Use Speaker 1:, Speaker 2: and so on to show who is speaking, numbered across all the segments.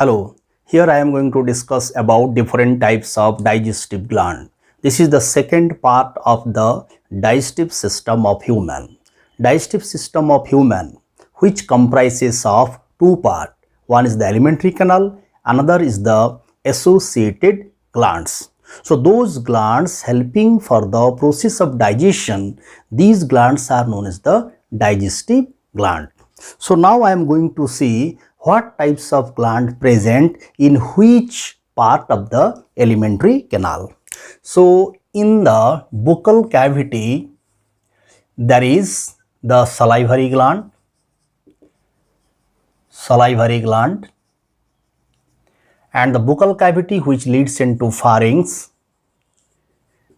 Speaker 1: Hello, here I am going to discuss about different types of digestive gland. This is the second part of the digestive system of human. Digestive system of human, which comprises of two parts. One is the alimentary canal, another is the associated glands. So those glands helping for the process of digestion, these glands are known as the digestive gland. So now I am going to see what types of gland present in which part of the alimentary canal. So in the buccal cavity, there is the salivary gland, and the buccal cavity which leads into pharynx,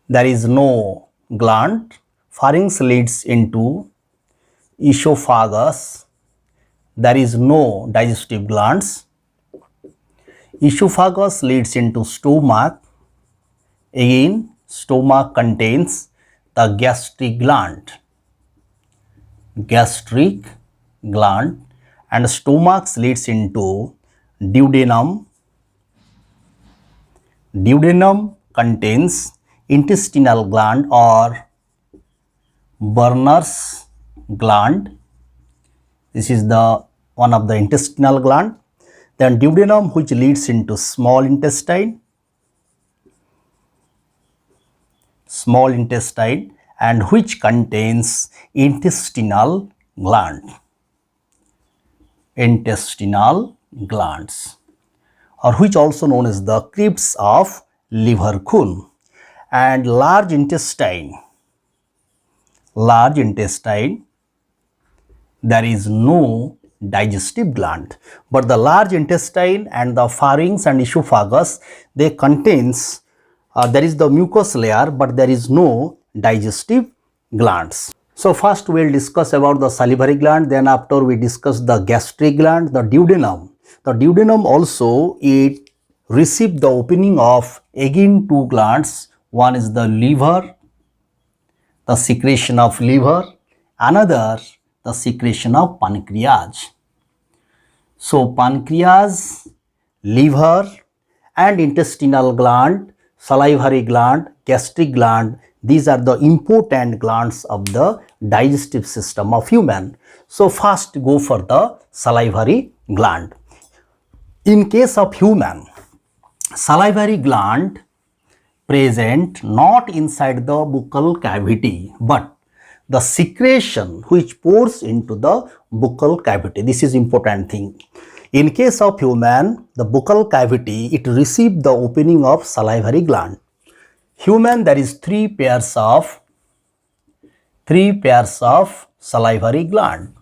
Speaker 1: there is no gland. Pharynx leads into esophagus, there is no digestive glands. Esophagus leads into stomach. Again, stomach contains the gastric gland, and stomach leads into duodenum. Duodenum contains intestinal gland or Werner's gland. This is the one of the intestinal gland. Then duodenum, which leads into small intestine, and which contains intestinal glands, or which also known as the crypts of Leverkusen. And large intestine, there is no digestive gland, but the large intestine and the pharynx and esophagus, they contains there is the mucous layer, but there is no digestive glands. So first we will discuss about the salivary gland, then after we discuss the gastric gland, the duodenum. The duodenum also, it received the opening of again two glands. One is the liver, the secretion of liver, another the secretion of pancreas. So pancreas, liver and intestinal gland, salivary gland, gastric gland, these are the important glands of the digestive system of human. So first go for the salivary gland. In case of human, salivary gland present not inside the buccal cavity, but the secretion which pours into the buccal cavity. This is important thing. In case of human, the buccal cavity, it received the opening of salivary gland. Human, there is three pairs of salivary gland.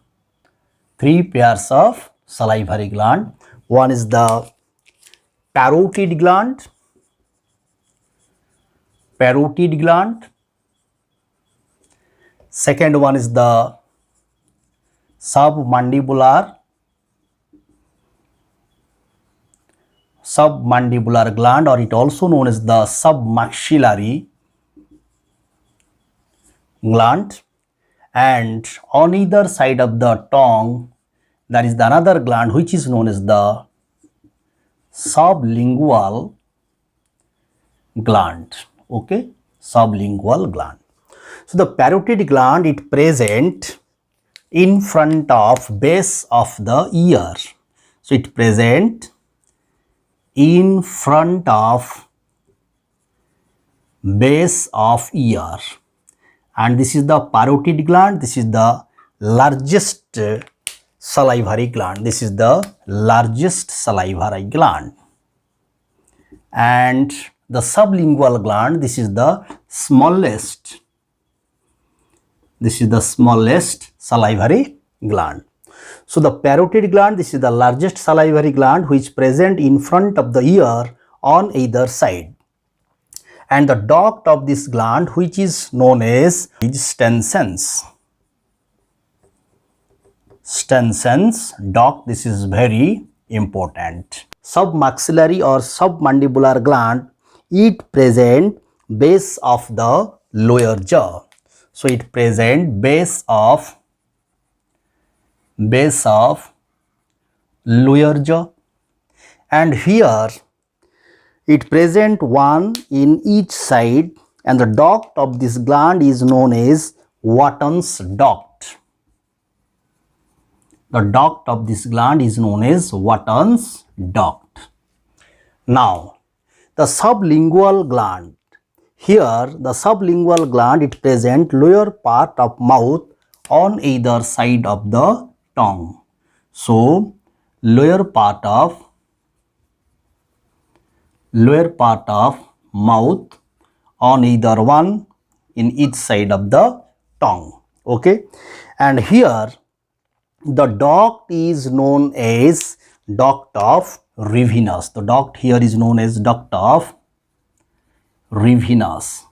Speaker 1: One is the parotid gland, second one is the submandibular gland, or it also known as the submaxillary gland, and on either side of the tongue there is the another gland which is known as the sublingual gland. Okay, sublingual gland. So the parotid gland, it present in front of base of the ear. So it present in front of base of ear, and this is the parotid gland. This is the largest salivary gland. And the sublingual gland, this is the smallest salivary gland. So the parotid gland, this is the largest salivary gland which present in front of the ear on either side. And the duct of this gland, which is known as Stenson's duct, this is very important. Submaxillary or submandibular gland, it present base of the lower jaw. So it present base of lower jaw, and here it present one in each side, and the duct of this gland is known as Wharton's duct. The duct of this gland is known as Wharton's duct. Now, the sublingual gland. Here, the sublingual gland, it present lower part of mouth on either side of the tongue. So, lower part of mouth on either one in each side of the tongue. Okay, and here the duct is known as duct of Rivinus. The duct here is known as duct of Rivinus,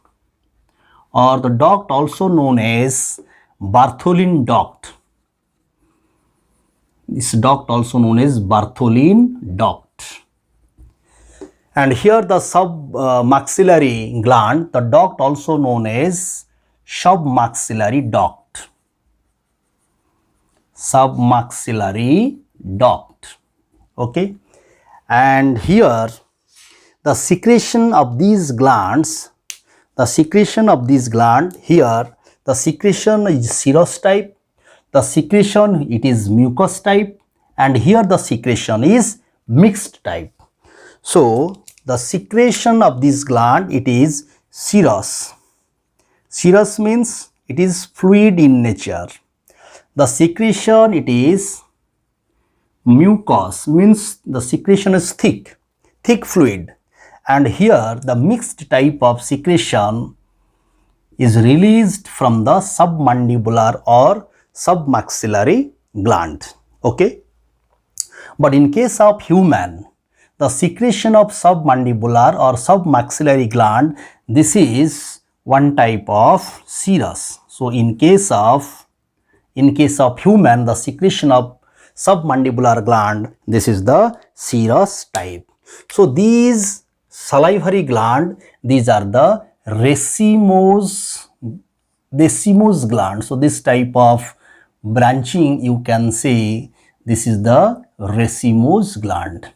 Speaker 1: or the duct also known as Bartholin duct. This duct also known as Bartholin duct. And here the submaxillary gland, the duct also known as submaxillary duct. Submaxillary duct. Okay, and here the secretion of these glands, here the secretion is serous type, the secretion it is mucus type, and here the secretion is mixed type. So the secretion of this gland, it is serous. Serous means it is fluid in nature. The secretion, it is mucus, means the secretion is thick fluid, and here the mixed type of secretion is released from the submandibular or submaxillary gland. Okay, but in case of human, the secretion of submandibular or submaxillary gland, this is one type of serous. So in case of human, the secretion of submandibular gland, this is the serous type. So these salivary gland, these are the racemose gland. So this type of branching, you can say this is the racemose gland.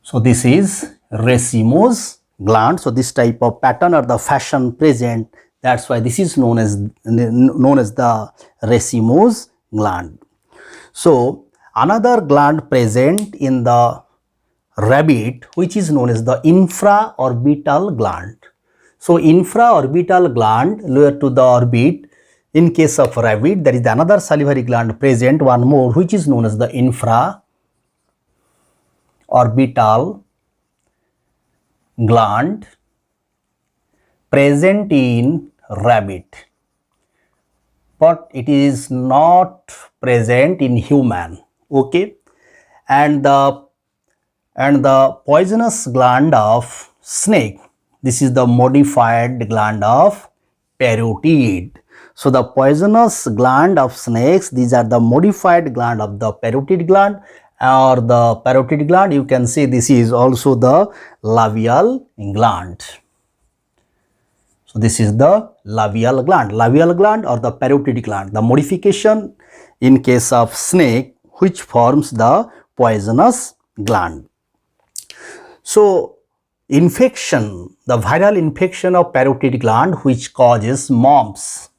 Speaker 1: So this is racemose gland. So this type of pattern or the fashion present, that's why this is known as the racemose gland. So another gland present in the rabbit, which is known as the infraorbital gland. So infraorbital gland, lower to the orbit, in case of rabbit, there is another salivary gland present, one more, which is known as the infraorbital gland present in rabbit, but it is not present in human. Okay, and the poisonous gland of snake, this is the modified gland of parotid. So the poisonous gland of snakes, these are the modified gland of the parotid gland, or the parotid gland, you can say this is also the labial gland. So this is the labial gland or the parotid gland, the modification in case of snake which forms the poisonous gland. So infection, the viral infection of parotid gland which causes mumps.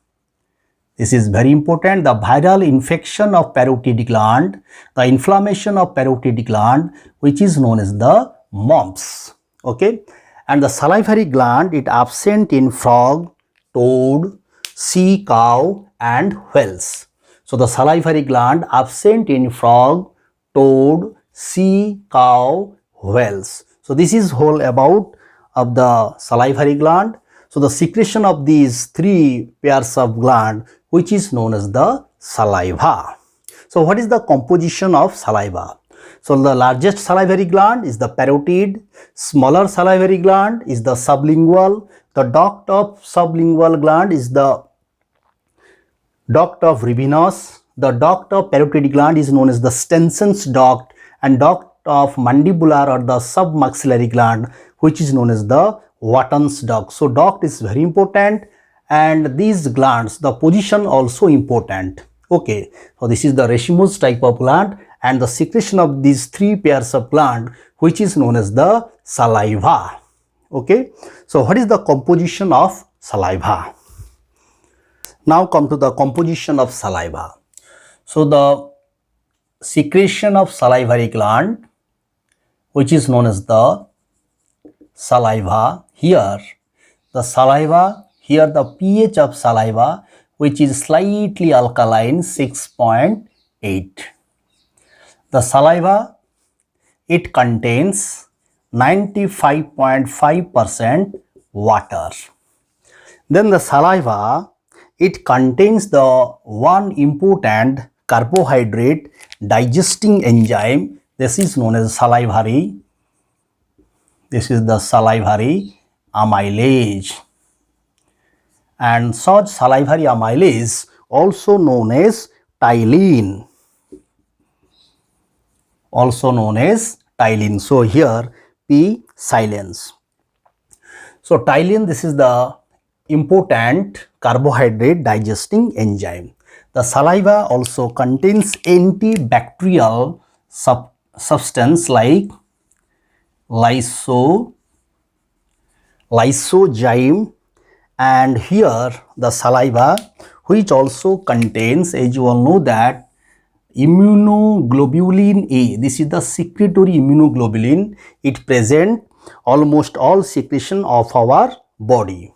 Speaker 1: This is very important. The viral infection of parotid gland, the inflammation of parotid gland, which is known as the mumps. Okay, and the salivary gland, it absent in frog, toad, sea cow, and whales. So the salivary gland absent in frog, toad, sea cow, whales. So this is whole about of the salivary gland. So the secretion of these three pairs of gland, which is known as the saliva. So what is the composition of saliva? So the largest salivary gland is the parotid, smaller salivary gland is the sublingual, the duct of sublingual gland is the duct of Rivinus, the duct of parotid gland is known as the Stenson's duct, and duct of mandibular or the submaxillary gland, which is known as the Wharton's duct. So duct is very important, and these glands, the position also important. Okay, so this is the racemose type of gland, and the secretion of these three pairs of gland, which is known as the saliva. Okay, so what is the composition of saliva? Now come to the composition of saliva. So the secretion of salivary gland, which is known as the saliva, here the pH of saliva, which is slightly alkaline, 6.8. The saliva, it contains 95.5% water. Then the saliva, it contains the one important carbohydrate digesting enzyme. This is known as salivary. This is the salivary amylase. And such salivary amylase, also known as ptyalin. So here P silence. So ptyalin, this is the important carbohydrate digesting enzyme. The saliva also contains antibacterial substance like lysozyme, and here the saliva, which also contains, as you all know, that immunoglobulin A. This is the secretory immunoglobulin. It presents almost all secretion of our body.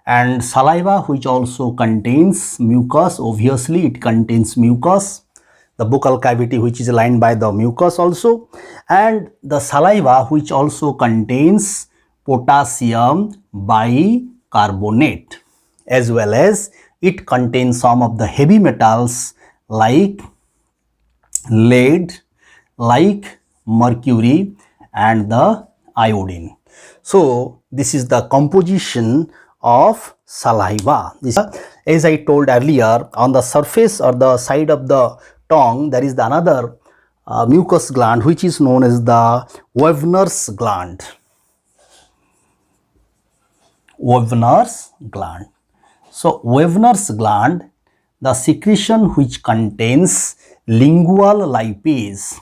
Speaker 1: And saliva, which also contains mucus, obviously it contains mucus, the buccal cavity which is lined by the mucus also, and the saliva which also contains potassium bicarbonate, as well as it contains some of the heavy metals like lead, like mercury, and the iodine. So this is the composition of saliva. This, as I told earlier, on the surface or the side of the tongue, there is the another mucous gland, which is known as the Wegener's gland. So Wegener's gland, the secretion which contains lingual lipase.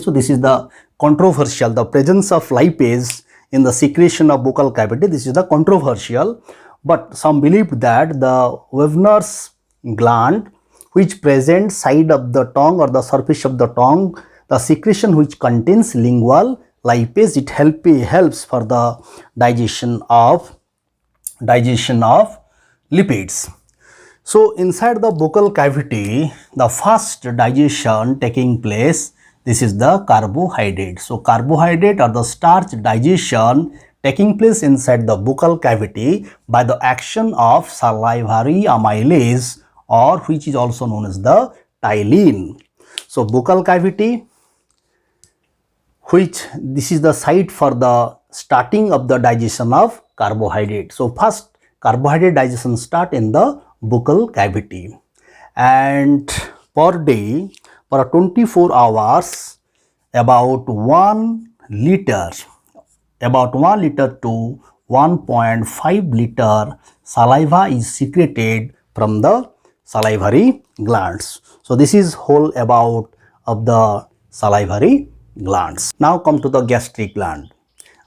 Speaker 1: So this is the controversial, the presence of lipase in the secretion of buccal cavity. This is the controversial, but some believe that the Wegener's gland, which presents side of the tongue or the surface of the tongue, the secretion which contains lingual lipase, it helps for the digestion of lipids. So inside the buccal cavity, the first digestion taking place, this is the carbohydrate. So carbohydrate or the starch digestion taking place inside the buccal cavity by the action of salivary amylase, or which is also known as the ptyalin. So buccal cavity, which this is the site for the starting of the digestion of carbohydrate. So first carbohydrate digestion start in the buccal cavity, and per day, for 24 hours, about 1 liter to 1.5 liter saliva is secreted from the salivary glands. So this is whole about of the salivary glands. Now come to the gastric gland.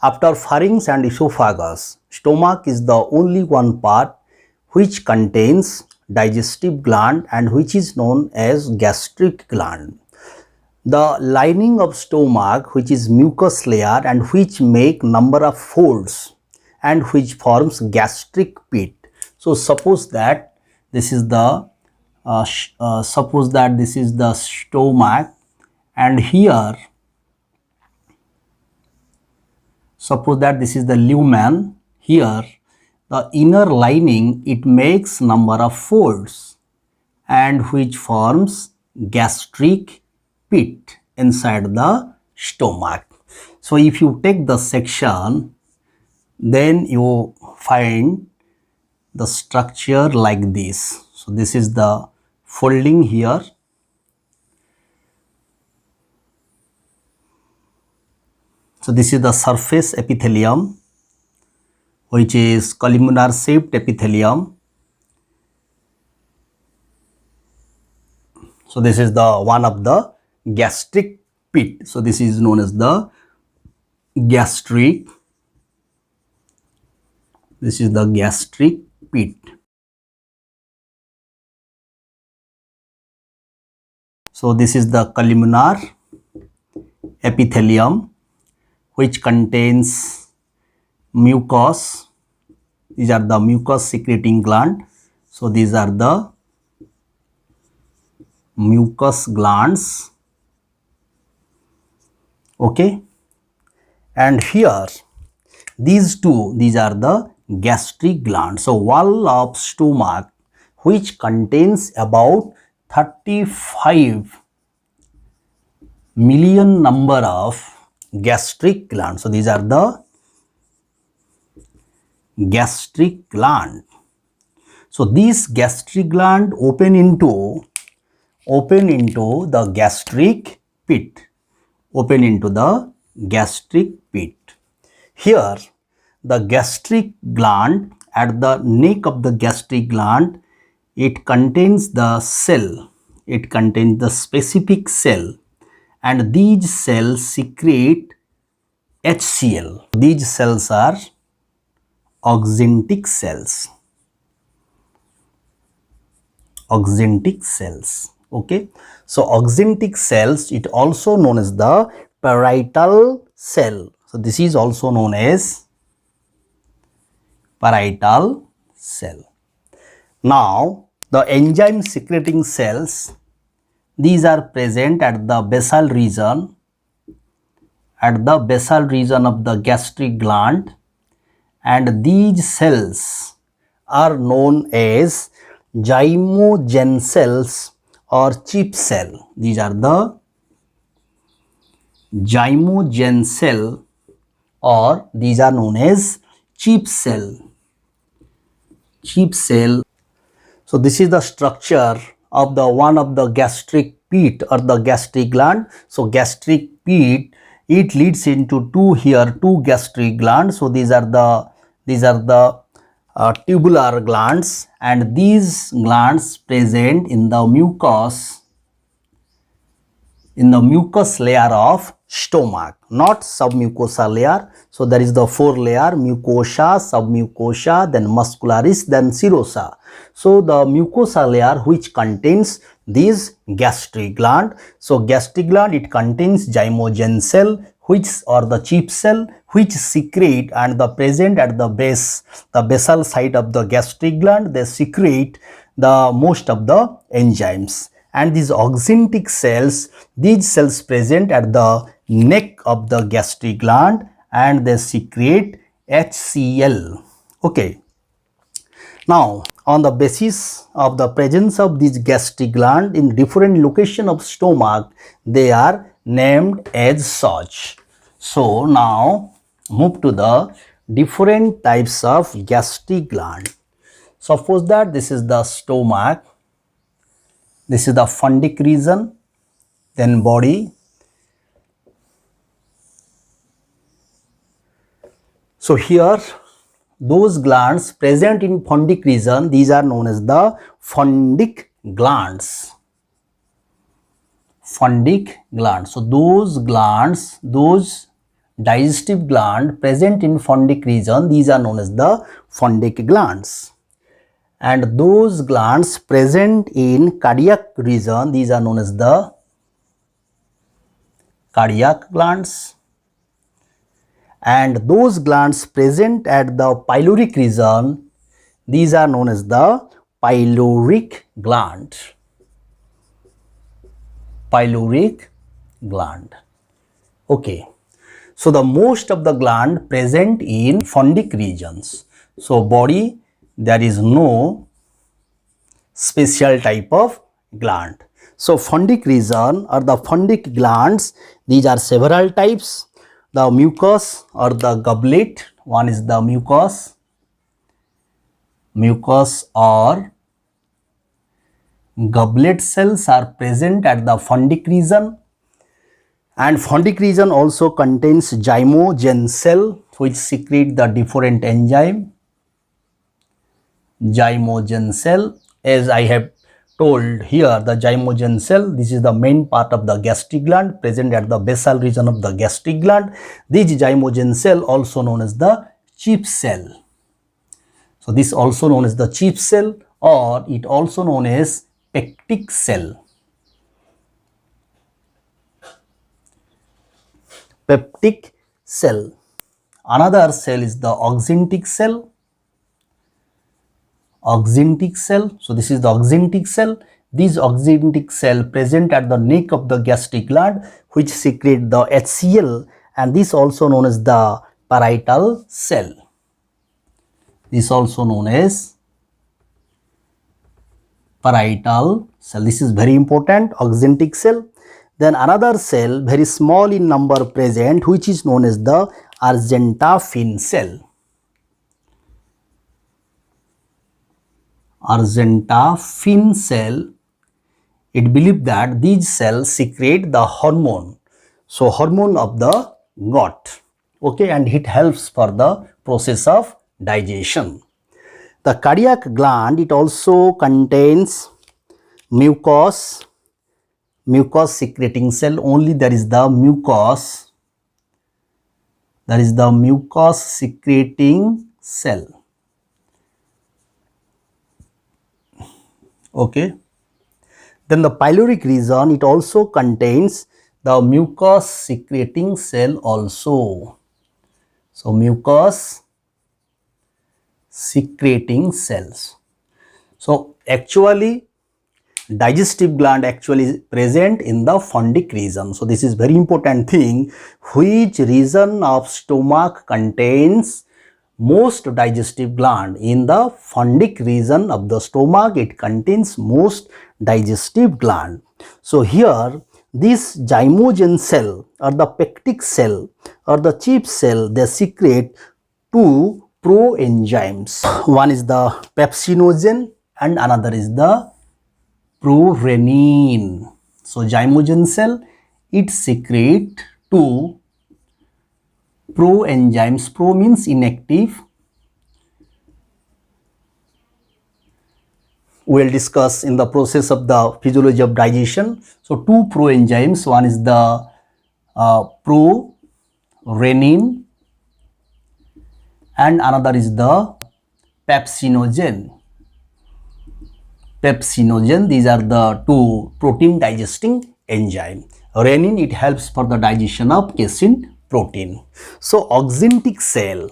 Speaker 1: After pharynx and esophagus, stomach is the only one part which contains digestive gland and which is known as gastric gland. The lining of stomach, which is mucous layer and which make number of folds and which forms gastric pit. So suppose that this is the stomach, and here suppose that this is the lumen. Here the inner lining, it makes number of folds and which forms gastric pit inside the stomach. So if you take the section, then you find the structure like this. So this is the folding here. So this is the surface epithelium, which is columnar shaped epithelium. So this is the one of the gastric pit. So this is known as the gastric. This is the gastric pit. So this is the columnar epithelium, which contains mucus. These are the mucus secreting gland. So these are the mucus glands. Okay, and here these are the gastric glands. So wall of stomach, which contains about 35 million number of gastric glands. So these are the gastric gland. So these gastric gland open into the gastric pit. Open into the gastric pit. Here the gastric gland, at the neck of the gastric gland, it contains the cell. It contains the specific cell, and these cells secrete HCl. These cells are oxyntic cells. Oxyntic cells. Okay, so oxyntic cells, it also known as the parietal cell. So this is also known as parietal cell. Now the enzyme secreting cells, these are present at the basal region, of the gastric gland, and these cells are known as zymogen cells or chief cell. These are the zymogen cell, or these are known as chief cell. Chief cell. So this is the structure of the one of the gastric pit or the gastric gland. So gastric pit, it leads into two gastric glands. So these are the tubular glands, and these glands present in the mucus layer of stomach, not submucosal layer. So there is the four layer: mucosa, submucosa, then muscularis, then serosa. So the mucosa layer, which contains these gastric gland. So gastric gland, it contains zymogen cell, which or the chief cell, which secrete, and the present at the base, the basal side of the gastric gland, they secrete the most of the enzymes. And these oxyntic cells, these cells present at the neck of the gastric gland, and they secrete HCl. Okay. Now, on the basis of the presence of these gastric gland in different location of stomach, they are named as such. So now move to the different types of gastric gland. Suppose that this is the stomach, this is the fundic region, then body. So here those glands present in fundic region, these are known as the fundic glands. Fundic glands. So those glands, those digestive gland present in fundic region, these are known as the fundic glands. And those glands present in cardiac region, these are known as the cardiac glands. And those glands present at the pyloric region, these are known as the pyloric gland. Pyloric gland. Okay. So the most of the gland present in fundic regions. So body, there is no special type of gland. So fundic region or the fundic glands, these are several types. The mucus or the goblet, one is the mucus or goblet cells are present at the fundic region. And fundic region also contains zymogen cell, which secrete the different enzyme. Zymogen cell, as I have told here, the zymogen cell, this is the main part of the gastric gland present at the basal region of the gastric gland. This zymogen cell also known as the chief cell. So this also known as the chief cell, or it also known as pectic cell. Peptic cell. Another cell is the oxyntic cell. Oxyntic cell. So this is the oxyntic cell. This oxyntic cell present at the neck of the gastric gland, which secrete the HCl, and this also known as the parietal cell. This also known as parietal cell. This is very important, oxyntic cell. Then another cell, very small in number present, which is known as the argentafin cell. Argentafin cell, it believed that these cells secrete the hormone. So hormone of the gut. Okay, and it helps for the process of digestion. The cardiac gland, it also contains mucus secreting cell. Only there is the mucus secreting cell. Okay, then the pyloric region, it also contains the mucus secreting cell also. So mucus secreting cells. So actually digestive gland actually is present in the fundic region. So this is very important thing. Which region of stomach contains most digestive gland? In the fundic region of the stomach, it contains most digestive gland. So here this zymogen cell or the pectic cell or the chief cell, they secrete two proenzymes. One is the pepsinogen and another is the prorenin. So zymogen cell, it secrete two proenzymes. Pro means inactive. We will discuss in the process of the physiology of digestion. So two proenzymes, one is the prorenin and another is the pepsinogen. These are the two protein digesting enzyme. Renin, it helps for the digestion of casein protein. So oxyntic cell.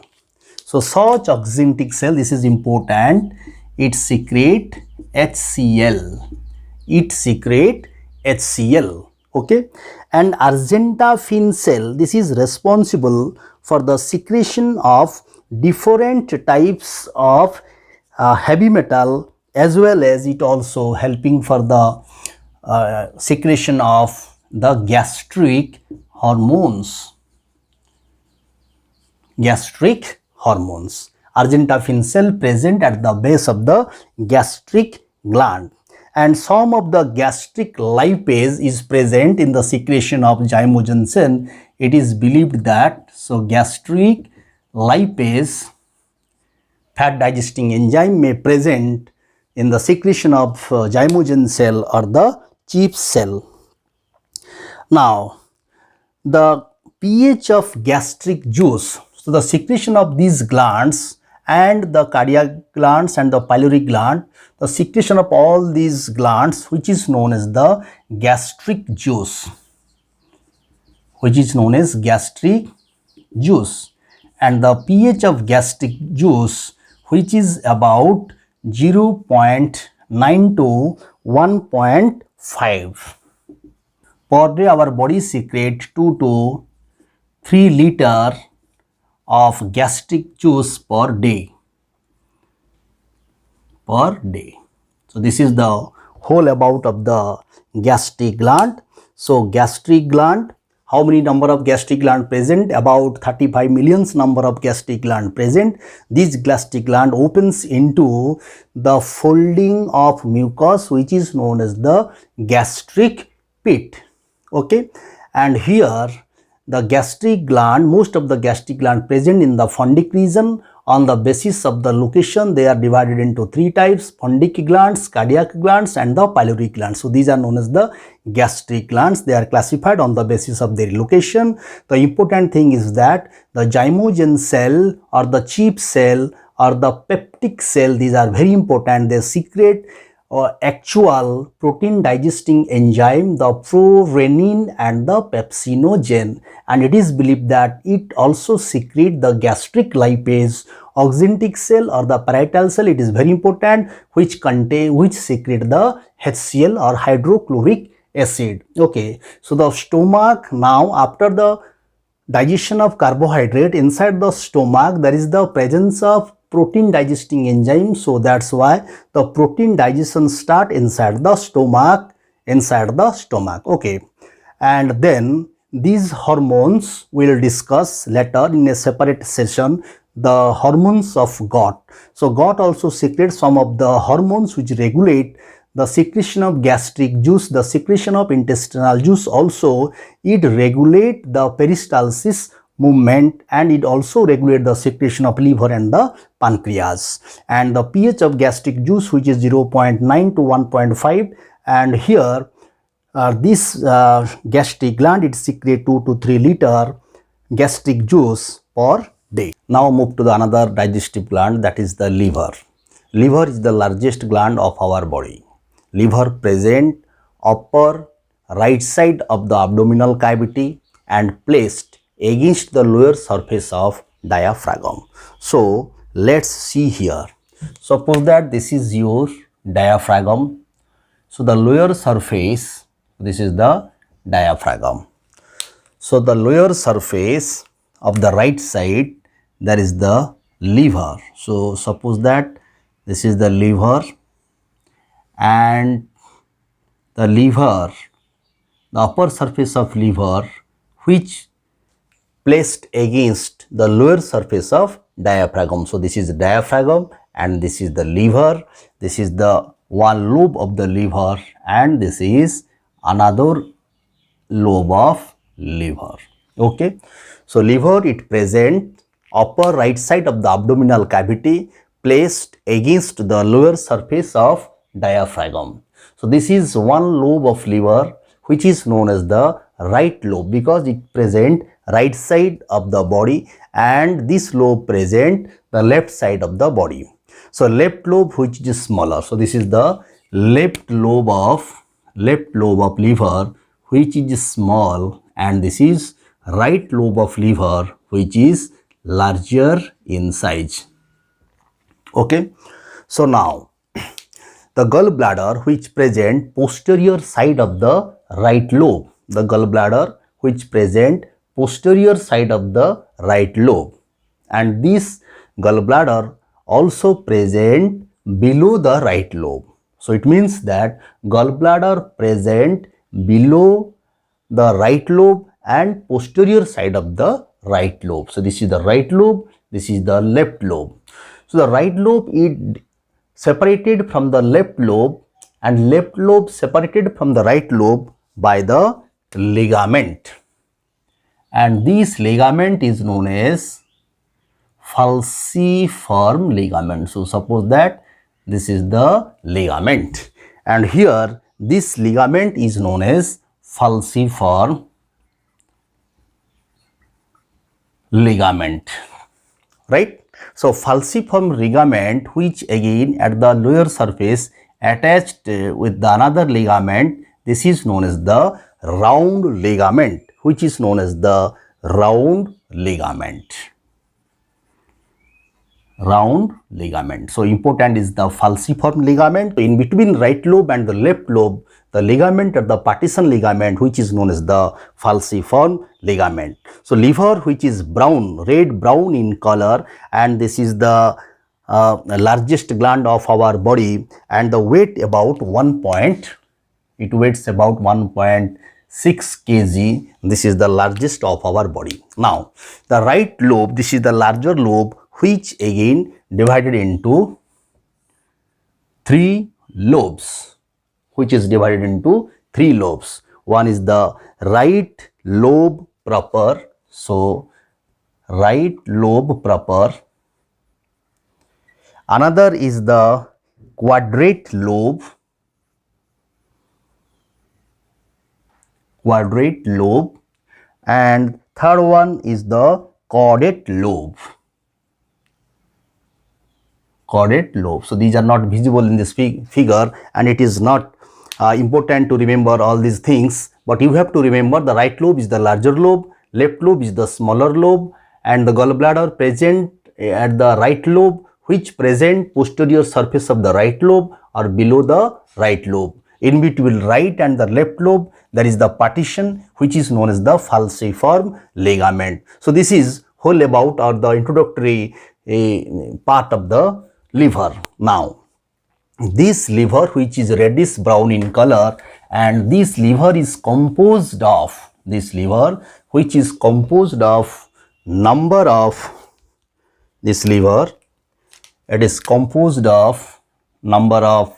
Speaker 1: So such oxyntic cell, this is important, it secrete HCl. Okay, and argentafin cell, this is responsible for the secretion of different types of heavy metal, as well as it also helping for the secretion of the gastric hormones. Argentafin cell present at the base of the gastric gland, and some of the gastric lipase is present in the secretion of zymogen cell. It is believed that gastric lipase, fat digesting enzyme, may present in the secretion of zymogen cell or the chief cell. Now, the pH of gastric juice. So the secretion of these glands and the cardiac glands and the pyloric gland, the secretion of all these glands, which is known as the gastric juice, and the pH of gastric juice, which is about 0.9 to 1.5. Per day, our body secretes 2 to 3 liter of gastric juice per day. So this is the whole about of the gastric gland. So gastric gland, how many number of gastric gland present? About 35 million number of gastric gland present. This gastric gland opens into the folding of mucus, which is known as the gastric pit. Okay, and here the gastric gland, most of the gastric gland present in the fundic region On the basis of the location, they are divided into three types: Purkinje glands, cardiac glands, and the pylori glands. So these are known as the gastric glands. They are classified on the basis of their location. The important thing is that the zymogen cell or the chief cell or the peptic cell, these are very important. They secrete actual protein digesting enzyme, the prorenin and the pepsinogen, and it is believed that it also secrete the gastric lipase, oxyntic cell or the parietal cell, it is very important, which secrete the HCl or hydrochloric acid. Okay, so the stomach, now after the digestion of carbohydrate, inside the stomach there is the presence of protein digesting enzyme. So that's why the protein digestion start inside the stomach, okay. And then these hormones we'll discuss later in a separate session, the hormones of gut. So gut also secretes some of the hormones which regulate the secretion of gastric juice, the secretion of intestinal juice. Also it regulate the peristalsis movement, and it also regulate the secretion of liver and the pancreas. And the pH of gastric juice, which is 0.9 to 1.5, and here this gastric gland, it secrete 2 to 3 liter gastric juice per day. Now move to the another digestive gland, that is the liver. Liver is the largest gland of our body. Liver present upper right side of the abdominal cavity and placed against the lower surface of diaphragm. So let's see here. Suppose that this is your diaphragm. So the lower surface, this is the diaphragm. So the lower surface of the right side, there is the liver. So suppose that this is the liver, and the liver, the upper surface of liver, which placed against the lower surface of diaphragm. So this is the diaphragm and this is the liver. This is the one lobe of the liver and this is another lobe of liver. Okay. So liver, it present upper right side of the abdominal cavity placed against the lower surface of diaphragm. So this is one lobe of liver which is known as the right lobe because it present right side of the body, and this lobe present the left side of the body. So left lobe which is smaller. So this is the left lobe of liver which is small, and this is right lobe of liver which is larger in size. Okay. So now the gallbladder which present posterior side of the right lobe, the gallbladder which present posterior side of the right lobe, and this gallbladder also present below the right lobe. So it means that gallbladder present below the right lobe and posterior side of the right lobe. So this is the right lobe, this is the left lobe. So the right lobe is separated from the left lobe and left lobe separated from the right lobe by the ligament, and this ligament is known as falciform ligament. So suppose that this is the ligament, and here this ligament is known as falciform ligament, right? So falciform ligament, which again at the lower surface attached with the another ligament, this is known as the round ligament, which is known as the round ligament. Round ligament. So important is the falciform ligament. In between right lobe and the left lobe, the ligament or the partition ligament, which is known as the falciform ligament. So liver, which is brown, red brown in color, and this is the largest gland of our body, and the weight about it weighs about 1.6 kg. This is the largest of our body. Now the right lobe, this is the larger lobe, which again divided into 3 lobes, which is divided into 3 lobes. One is the right lobe proper. So right lobe proper, Another is the quadrate lobe. Quadrate lobe. And third one is the caudate lobe. Caudate lobe. So these are not visible in this figure, and it is not important to remember all these things, but you have to remember the right lobe is the larger lobe, left lobe is the smaller lobe, and the gallbladder present at the right lobe, which present posterior surface of the right lobe or below the right lobe. In between right and the left lobe, there is the partition which is known as the falciform ligament. So this is whole about or the introductory part of the liver. Now, this liver which is reddish brown in color, and this liver is composed of, number of, this liver, it is composed of number of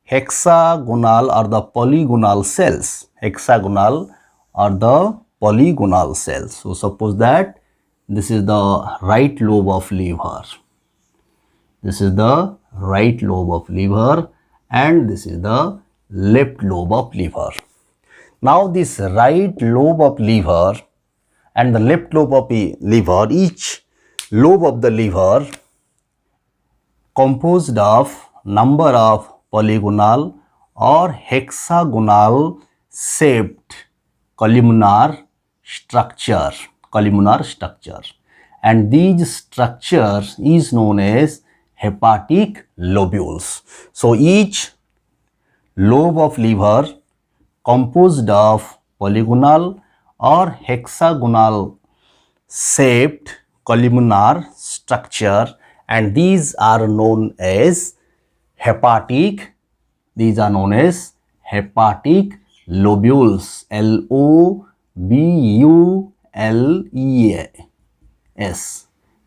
Speaker 1: hexagonal or the polygonal cells. Hexagonal or the polygonal cells. So suppose that this is the right lobe of liver. This is the right lobe of liver, and this is the left lobe of liver. Now this right lobe of liver and the left lobe of the liver, each lobe of the liver composed of number of polygonal or hexagonal shaped columnar structure, and these structures is known as hepatic lobules. So each lobe of liver composed of polygonal or hexagonal shaped columnar structure, and these are known as hepatic, lobules, L-O-B-U-L-E-S,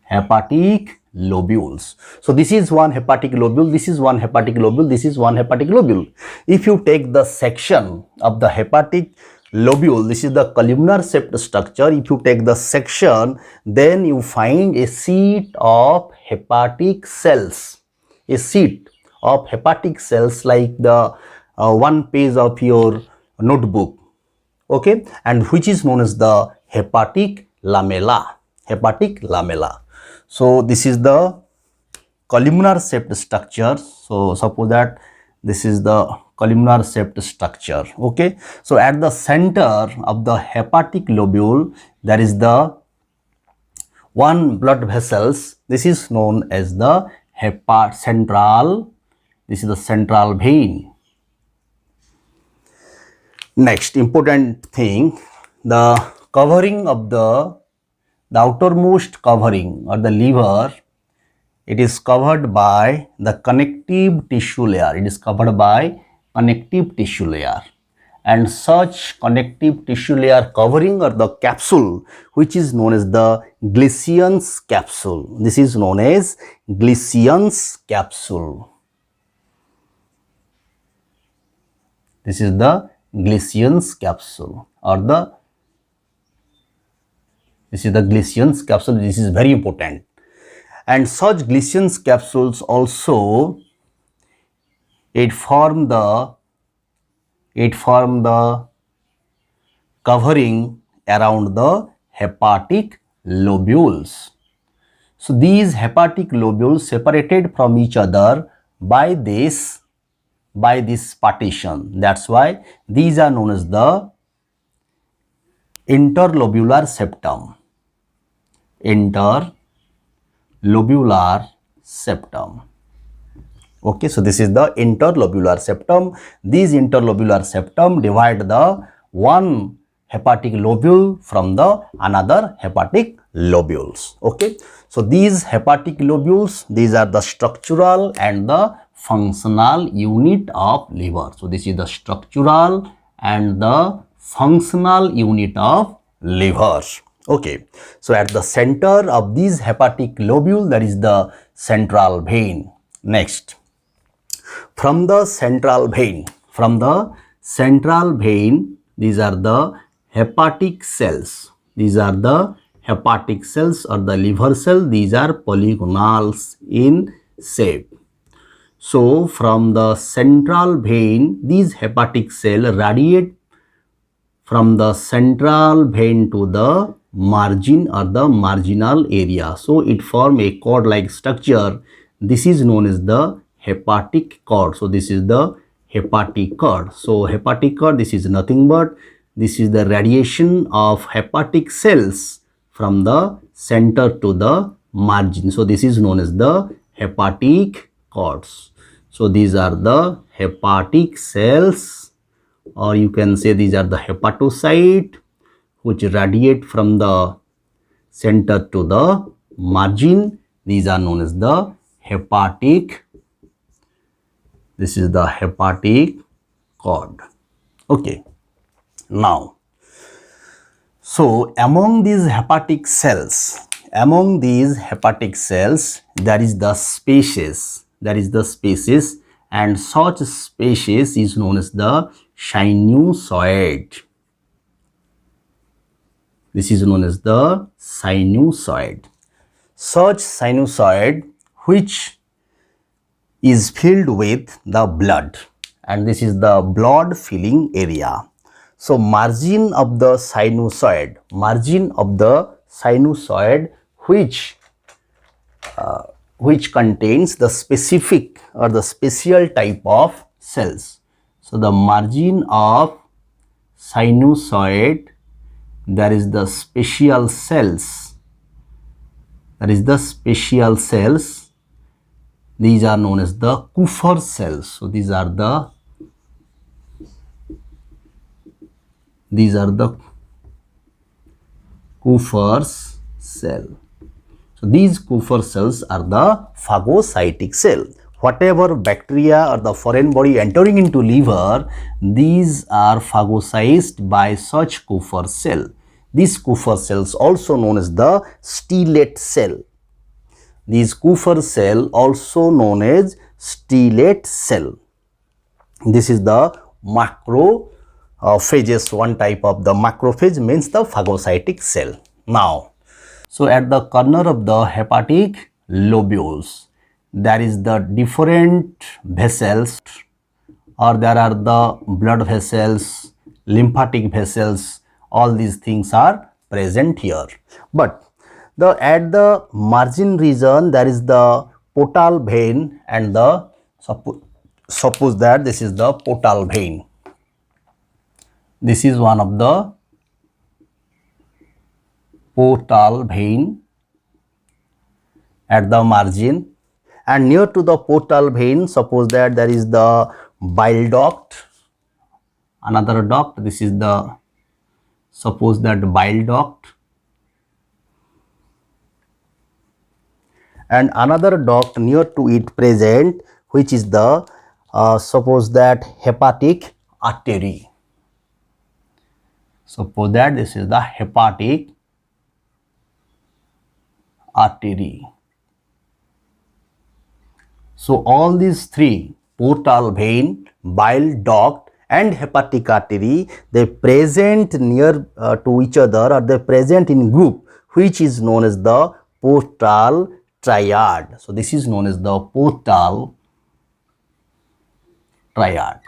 Speaker 1: hepatic lobules. So this is one hepatic lobule, this is one hepatic lobule, this is one hepatic lobule. If you take the section of the hepatic lobule, this is the columnar shaped structure. If you take the section, then you find a sheet of hepatic cells, like the one page of your notebook, okay, and which is known as the hepatic lamella. So this is the columnar shaped structure. So suppose that this is the columnar shaped structure, okay. So at the center of the hepatic lobule, there is the one blood vessels. This is known as the central vein. Next important thing, the covering of the outermost covering or the liver, it is covered by the connective tissue layer. And such connective tissue layer covering or the capsule, which is known as the Gleason's capsule. This is known as Gleason's capsule. This is the Gleason's capsule, this is the Gleason's capsule. This is very important. And such Gleason's capsules also, it form the covering around the hepatic lobules. So these hepatic lobules separated from each other by this partition. That's why these are known as the interlobular septum. Okay, so this is the interlobular septum. These interlobular septum divide the one hepatic lobule from the another hepatic lobules. Okay, so these hepatic lobules, these are the structural and the functional unit of liver. So this is the structural and the functional unit of liver. Okay, so at the center of these hepatic lobule, there is the central vein. Next, from the central vein, these are the hepatic cells. These are the hepatic cells or the liver cell. These are polygonals in shape. So from the central vein, these hepatic cells radiate from the central vein to the margin or the marginal area. So it form a cord-like structure. This is known as the hepatic cord. So this is the hepatic cord. So hepatic cord, this is nothing but this is the radiation of hepatic cells from the center to the margin. So this is known as the hepatic cords. So these are the hepatic cells, or you can say these are the hepatocyte which radiate from the center to the margin. These are known as the hepatic. This is the hepatic cord. Okay. Now, so among these hepatic cells, there is the species. And such species is known as the sinusoid. This is known as the sinusoid. Such sinusoid which is filled with the blood, and this is the blood filling area. So margin of the sinusoid, which contains the specific or the special type of cells. So the margin of sinusoid, there is the special cells. These are known as the Kupffer cells. So these are the Kupffer cell. So these Kupffer cells are the phagocytic cell. Whatever bacteria or the foreign body entering into liver, these are phagocyzed by such Kupffer cell. These Kupffer cells also known as the stellate cell. These Kupffer cell also known as stellate cell. This is the macrophages. One type of the macrophage means the phagocytic cell. Now, so at the corner of the hepatic lobules, there is the different vessels, or there are the blood vessels, lymphatic vessels. All these things are present here. But at the margin region, there is the portal vein, and the suppose that this is the portal vein. This is one of the portal vein at the margin, and near to the portal vein, suppose that there is the bile duct, another duct. This is the, suppose that bile duct, and another duct near to it present, which is the suppose that hepatic artery. Suppose that this is the hepatic artery. So all these three, portal vein, bile duct and hepatic artery, they present near to each other, or they present in group, which is known as the portal triad. So this is known as the portal triad.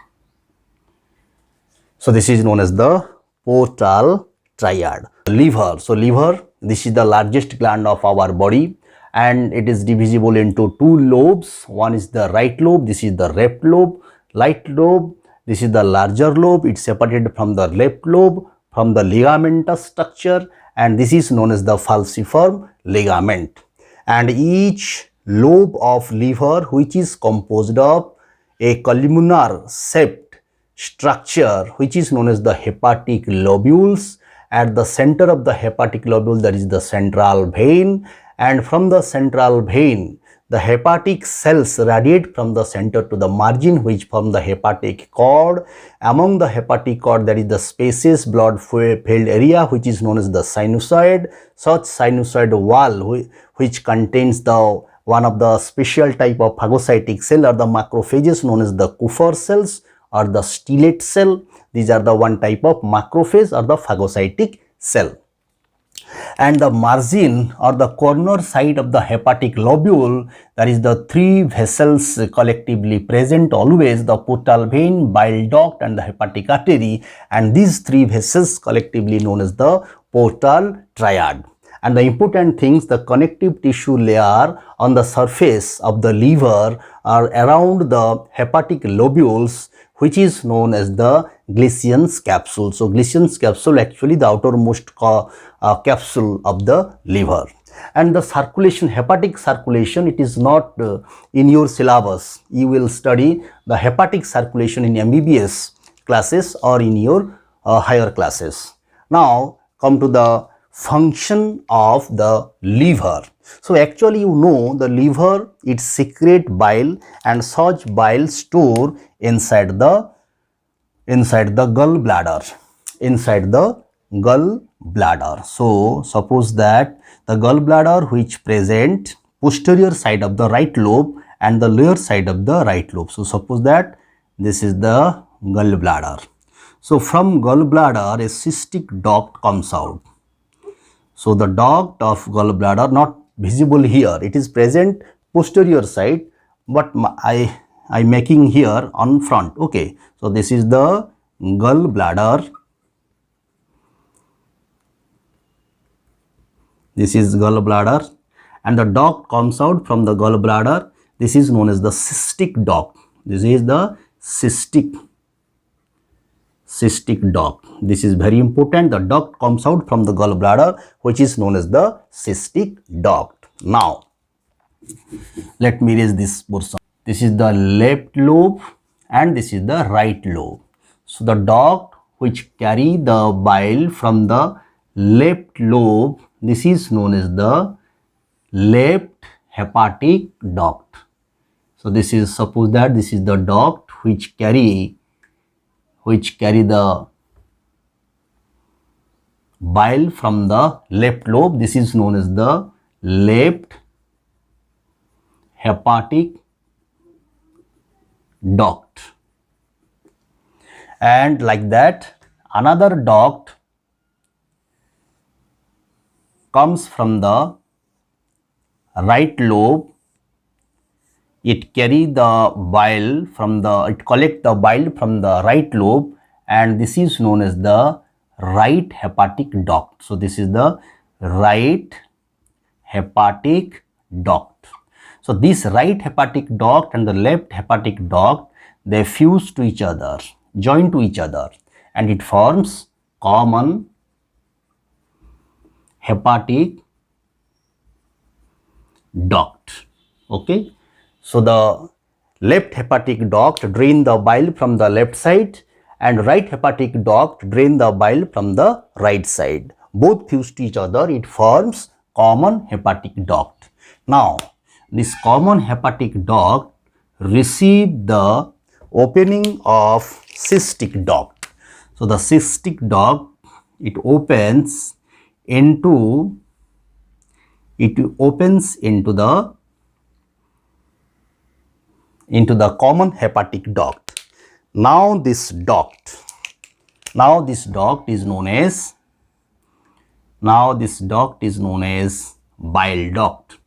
Speaker 1: So this is known as the portal triad. Liver. So liver, this is the largest gland of our body, and it is divisible into two lobes. One is the right lobe, this is the left lobe. Right lobe, this is the larger lobe. It's separated from the left lobe from the ligamentous structure, and this is known as the falciform ligament. And each lobe of liver, which is composed of a columnar shaped structure, which is known as the hepatic lobules. At the center of the hepatic lobule, there is the central vein, and from the central vein, the hepatic cells radiate from the center to the margin, which form the hepatic cord. Among the hepatic cord, there is the spacious blood filled area, which is known as the sinusoid. Such sinusoid wall, which contains the one of the special type of phagocytic cell, or the macrophages known as the Kupffer cells or the stellate cell. These are the one type of macrophage or the phagocytic cell. And the margin or the corner side of the hepatic lobule, that is the three vessels collectively present always, the portal vein, bile duct and the hepatic artery, and these three vessels collectively known as the portal triad. And the important things, the connective tissue layer on the surface of the liver are around the hepatic lobules, which is known as the Gleason's capsule. So Gleason's capsule actually the outermost capsule of the liver. And the circulation, hepatic circulation, it is not in your syllabus. You will study the hepatic circulation in MBBS classes or in your higher classes. Now come to the function of the liver. So actually you know the liver, it secrete bile, and such bile store inside the gallbladder, So suppose that the gallbladder which present posterior side of the right lobe and the lower side of the right lobe. So suppose that this is the gallbladder. So from gallbladder a cystic duct comes out. So the duct of gallbladder not visible here, it is present posterior side, but I making here on front. Okay, so this is the gallbladder. This is gallbladder, and the duct comes out from the gallbladder. This is known as the cystic duct. This is the cystic duct. This is very important. The duct comes out from the gallbladder, which is known as the cystic duct. Now, let me raise this portion. This is the left lobe and this is the right lobe. So the duct which carry the bile from the left lobe, this is known as the left hepatic duct. So this is, suppose that this is the duct which carry the bile from the left lobe. This is known as the left hepatic duct. And like that, another duct comes from the right lobe. It carry the bile from the, it collect the bile from the right lobe, and this is known as the right hepatic duct. So this is the right hepatic duct. So this right hepatic duct and the left hepatic duct, they fuse to each other, join to each other, and it forms common hepatic duct. Okay. So the left hepatic duct drain the bile from the left side, and right hepatic duct drain the bile from the right side. Both fuse to each other, it forms common hepatic duct. Now, this common hepatic duct receive the opening of cystic duct. So the cystic duct, it opens into the common hepatic duct. Now this duct is known as bile duct.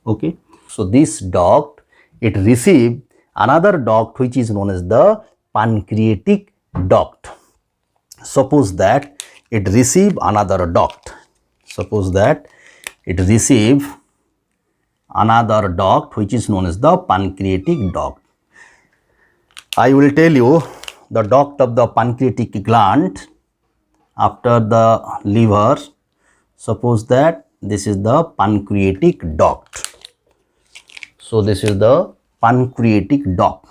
Speaker 1: Okay, so this duct, it receive another duct which is known as the pancreatic duct. Suppose that it receive another duct. Another duct which is known as the pancreatic duct. I will tell you the duct of the pancreatic gland after the liver. Suppose that this is the pancreatic duct. So this is the pancreatic duct.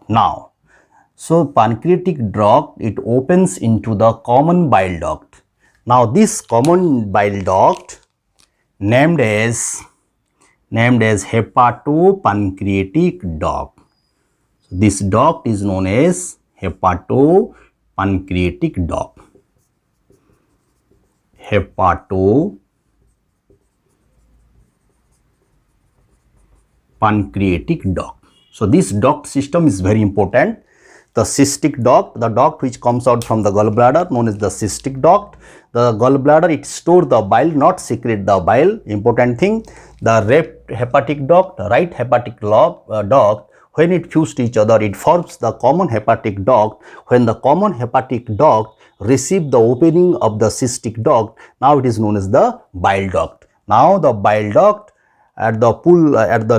Speaker 1: Now, so pancreatic duct, it opens into the common bile duct. Now this common bile duct named as hepatopancreatic duct. So this duct is known as hepatopancreatic duct. Hepatopancreatic duct. So this duct system is very important. The cystic duct, the duct which comes out from the gallbladder, known as the cystic duct. The gallbladder, it stores the bile, not secrete the bile, important thing. The left hepatic duct, right hepatic duct, when it fuse to each other, it forms the common hepatic duct. When the common hepatic duct receive the opening of the cystic duct, now it is known as the bile duct. Now the bile duct at the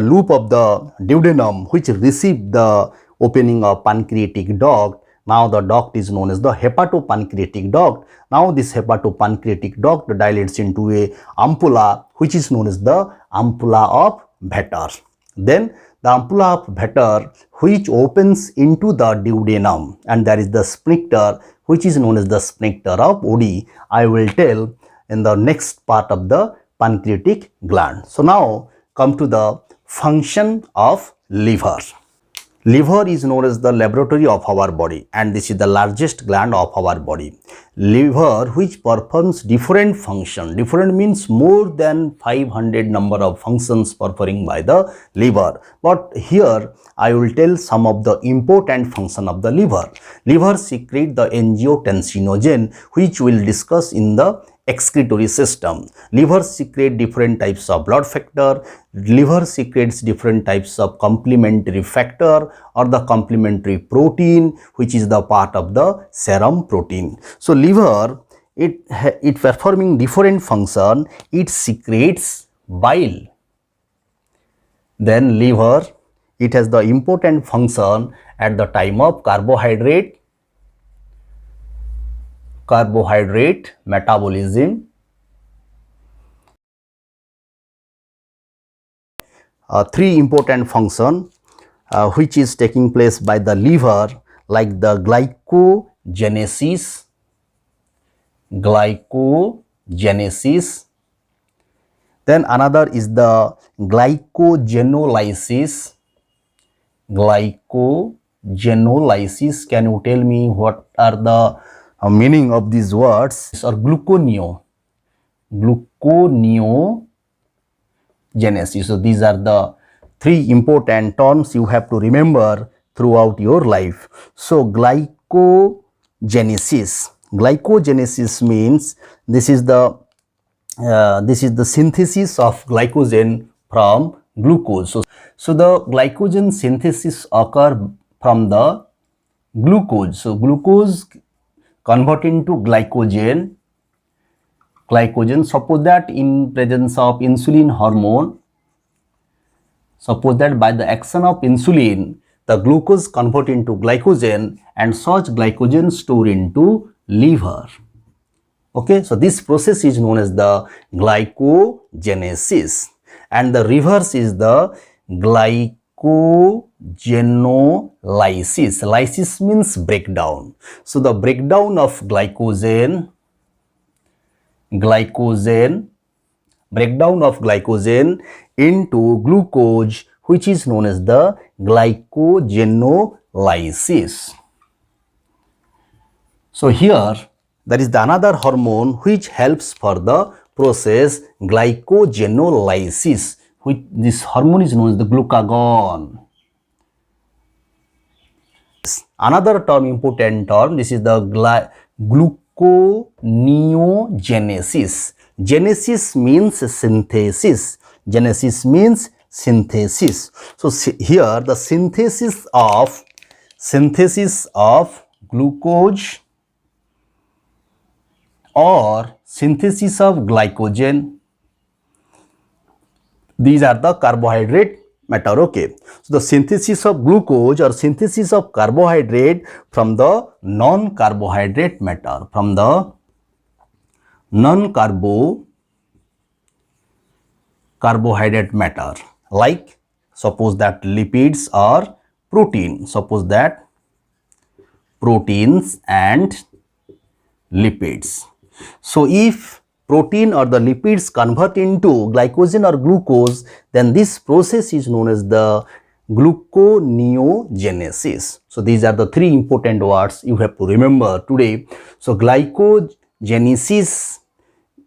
Speaker 1: loop of the duodenum, which receive the opening of pancreatic duct, now the duct is known as the hepatopancreatic duct. Now this hepatopancreatic duct dilates into a ampulla, which is known as the ampulla of Vater. Then the ampulla of Vater, which opens into the duodenum, and there is the sphincter, which is known as the sphincter of Oddi. I will tell in the next part of the pancreatic gland. So now come to the function of liver. Liver is known as the laboratory of our body, and this is the largest gland of our body. Liver, which performs different function. Different means more than 500 number of functions performing by the liver. But here I will tell some of the important function of the liver. Liver secrete the angiotensinogen, which we will discuss in the excretory system. Liver secrete different types of blood factor. Liver secretes different types of complementary factor or the complementary protein, which is the part of the serum protein. So liver, it performing different function. It secretes bile. Then liver, it has the important function at the time of carbohydrate metabolism. Three important function which is taking place by the liver, like the glycogenesis, then another is the glycogenolysis. Can you tell me what are the meaning of these words? Or gluconeogenesis. So these are the three important terms you have to remember throughout your life. So glycogenesis means this is the synthesis of glycogen from glucose. So the glycogen synthesis occur from the glucose. So glucose convert into glycogen. Suppose that in presence of insulin hormone, suppose that by the action of insulin, the glucose convert into glycogen, and such glycogen store into liver. Okay, so this process is known as the glycogenesis, and the reverse is the glycogenolysis. Lysis means breakdown. So the breakdown of glycogen into glucose, which is known as the glycogenolysis. So here there is the another hormone which helps for the process glycogenolysis. This hormone is known as the glucagon. Another term, important term, this is the gluconeogenesis. Genesis means synthesis. So here the synthesis of glucose or synthesis of glycogen. These are the carbohydrate matter. Okay, so the synthesis of glucose or synthesis of carbohydrate from the non-carbohydrate matter, from the non-carbohydrate matter, like suppose that lipids or protein. Suppose that proteins and lipids. So if protein or the lipids convert into glycogen or glucose, then this process is known as the gluconeogenesis. So these are the three important words you have to remember today. So glycogenesis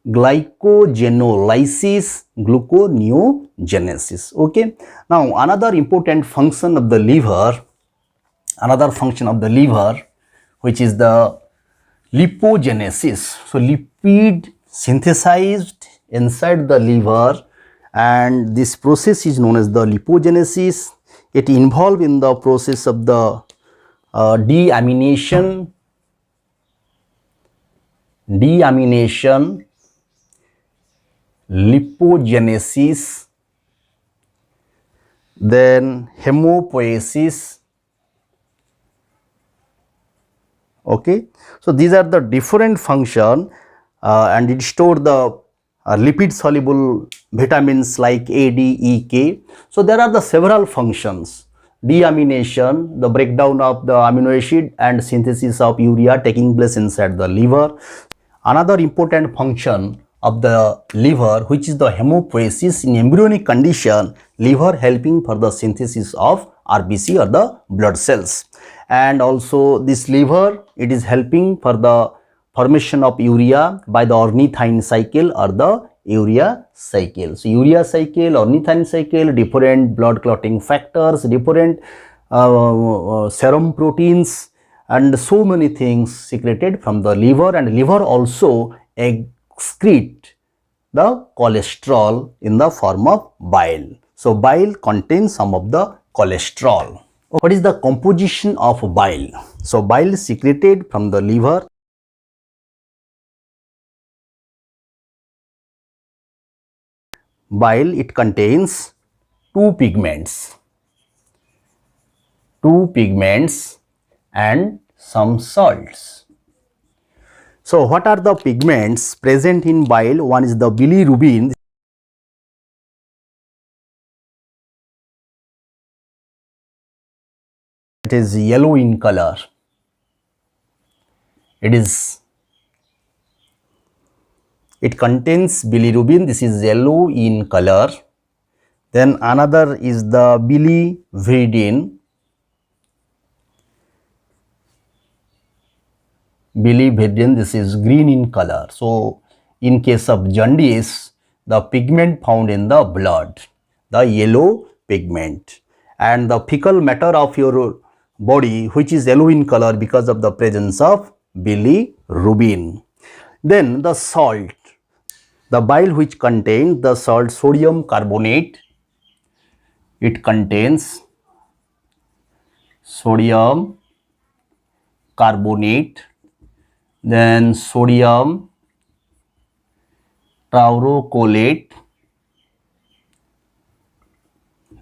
Speaker 1: glycogenolysis, gluconeogenesis. Okay. Now another important function of the liver, which is the lipogenesis. So lipid synthesized inside the liver, and this process is known as the lipogenesis. It involved in the process of the deamination, lipogenesis, then hemopoiesis. Okay, so these are the different function, and it stored the lipid soluble vitamins like A, D, E, K. So there are the several functions: deamination, the breakdown of the amino acid and synthesis of urea taking place inside the liver. Another important function of the liver, which is the hemopoiesis. In embryonic condition, liver helping for the synthesis of RBC or the blood cells, and also this liver, it is helping for the formation of urea by the ornithine cycle or the urea cycle. So urea cycle, ornithine cycle, different blood clotting factors, different serum proteins, and so many things secreted from the liver, and liver also excrete the cholesterol in the form of bile. So bile contains some of the cholesterol. What is the composition of bile? So bile is secreted from the liver. Bile, it contains two pigments and some salts. So what are the pigments present in bile? One is the bilirubin. It is yellow in color. It contains bilirubin. This is yellow in color. Then another is the biliverdin. This is green in color. So in case of jaundice, the pigment found in the blood, the yellow pigment, and the fecal matter of your body, which is yellow in color because of the presence of bilirubin. Then the salt, the bile which contains the salt sodium carbonate. It contains sodium carbonate, then sodium taurocholate,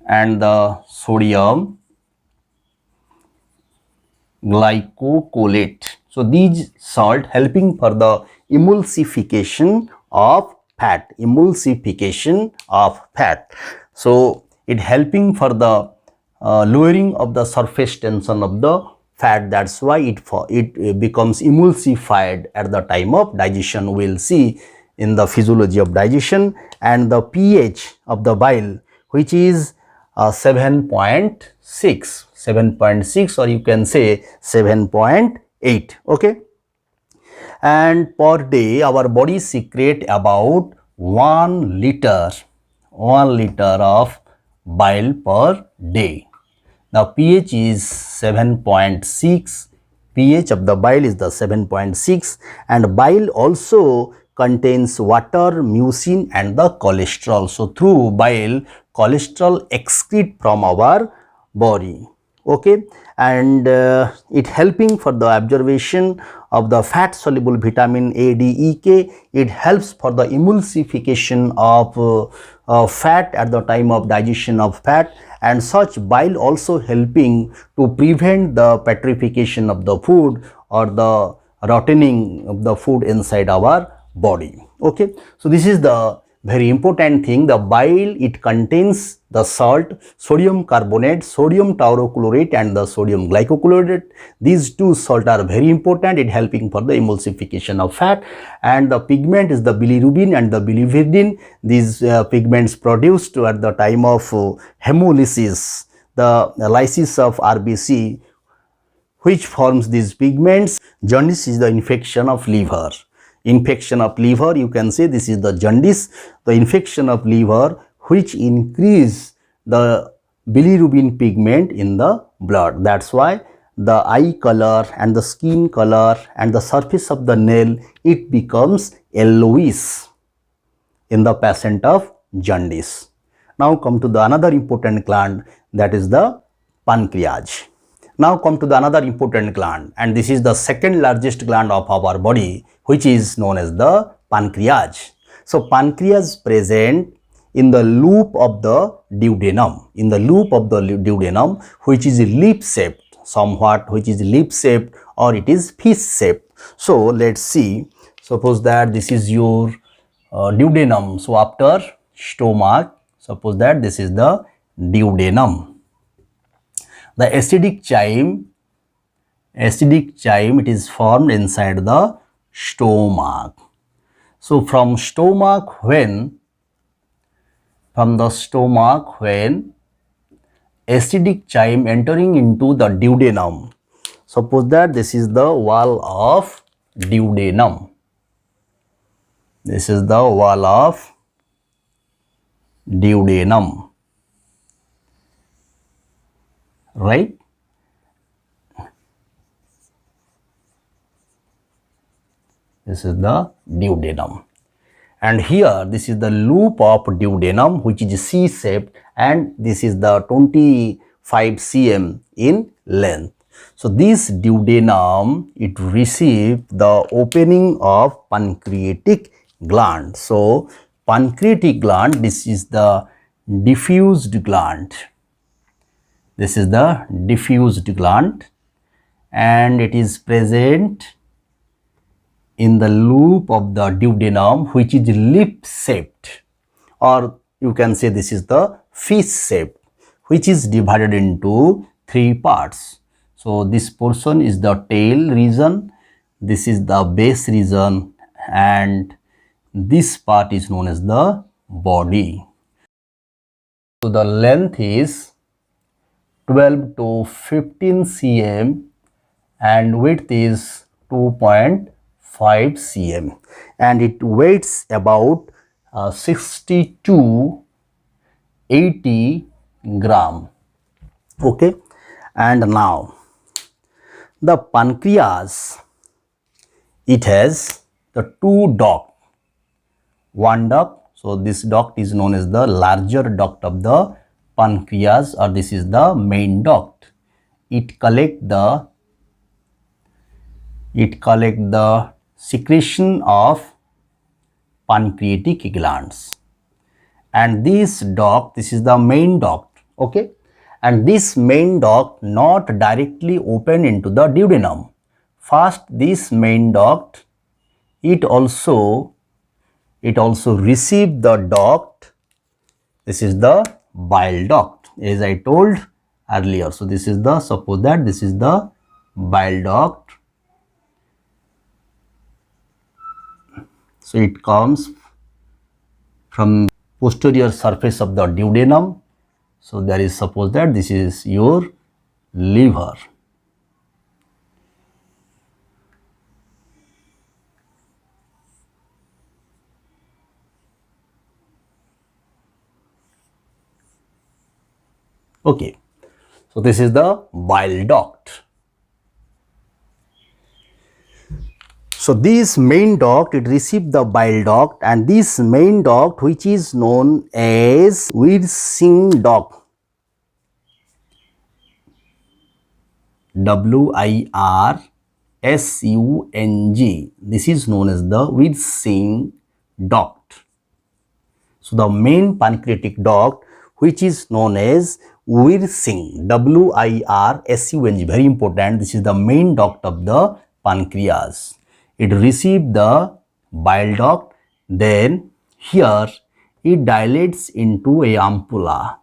Speaker 1: and the sodium glycocholate. So these salt helping for the emulsification of fat, So it helping for the lowering of the surface tension of the fat. That's why it becomes emulsified at the time of digestion. We'll see in the physiology of digestion. And the pH of the bile, which is 7.6, or you can say 7.8. Okay, and per day our body secrete about 1 liter of bile per day. Now pH is 7.6. pH of the bile is the 7.6, and bile also contains water, mucin, and the cholesterol. So through bile, cholesterol excrete from our body. Okay, and it helping for the absorption of the fat soluble vitamin A, D, E, K. It helps for the emulsification of fat at the time of digestion of fat, and such bile also helping to prevent the petrification of the food or the rottening of the food inside our body. Okay, so this is the very important thing. The bile, it contains the salt, sodium carbonate, sodium taurochlorate, and the sodium glycochlorate. These two salts are very important. It helping for the emulsification of fat. And the pigment is the bilirubin and the biliverdin. These pigments produced at the time of hemolysis, the lysis of RBC, which forms these pigments. Jaundice is the infection of liver. infection of liver, you can say this is the jaundice, the infection of liver which increase the bilirubin pigment in the blood. That's why the eye color and the skin color and the surface of the nail, it becomes yellowish in the patient of jaundice. Now come to the another important gland, that is the pancreas. Now come to the another important gland, and this is the second largest gland of our body, which is known as the pancreas. So pancreas present in the loop of the duodenum, which is leaf shaped, somewhat which is leaf shaped, or it is fish shaped. So let's see, suppose that this is your duodenum. So after stomach, suppose that this is the duodenum. The acidic chyme, it is formed inside the stomach. So from the stomach, when acidic chyme entering into the duodenum, suppose that this is the wall of duodenum. This is the wall of duodenum, right? This is the duodenum, and here this is the loop of duodenum, which is C-shaped, and this is the 25 cm in length. So this duodenum, it receives the opening of pancreatic gland. So pancreatic gland, this is the diffused gland. This is the diffused gland, and it is present in the loop of the duodenum, which is lip shaped, or you can say this is the fish shape, which is divided into three parts. So this portion is the tail region, this is the base region, and this part is known as the body. So the length is 12 to 15 cm and width is 2.5 cm, and it weighs about 60 to 80 gram. Okay, and now the pancreas, it has the two duct, one duct. So this duct is known as the larger duct of the pancreas, or this is the main duct. It collect the secretion of pancreatic glands, and this duct, this is the main duct. Okay, and this main duct not directly open into the duodenum. First, this main duct, it also receive the duct. This is the bile duct, as I told earlier. So this is the, suppose that this is the bile duct. So it comes from posterior surface of the duodenum. So there is, suppose that this is your liver. Okay, so this is the bile duct. So this main duct, it received the bile duct, and this main duct, which is known as Wirsing duct, W-I-R-S-U-N-G, this is known as the Wirsing duct. So the main pancreatic duct, which is known as Wirsing, W-I-R-S-U-N-G, very important, this is the main duct of the pancreas. It received the bile duct, then here it dilates into a ampulla,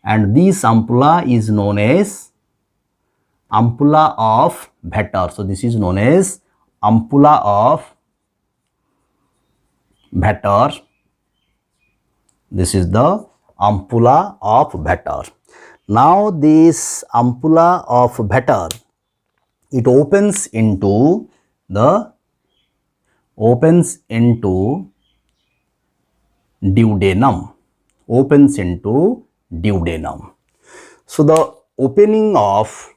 Speaker 1: and this ampulla is known as ampulla of Vater. So this is known as ampulla of Vater. This is the ampulla of Vater. Now this ampulla of Vater, it opens into the opens into duodenum, opens into duodenum. So the opening of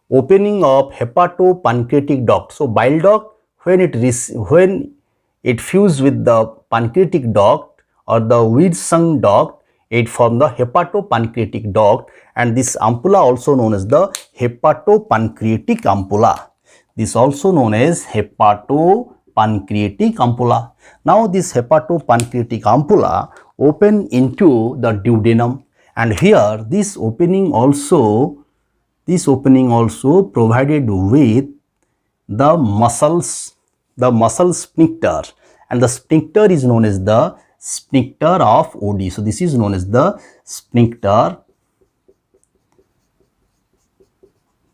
Speaker 1: hepatopancreatic duct. So bile duct, when it fused with the pancreatic duct or the Wirsung duct, it formed the hepatopancreatic duct, and this ampulla also known as the hepatopancreatic ampulla. This also known as hepatopancreatic ampulla. Now this hepatopancreatic ampulla open into the duodenum, and here this opening also provided with the muscle sphincter, and the sphincter is known as the sphincter of Oddi. So this is known as the sphincter.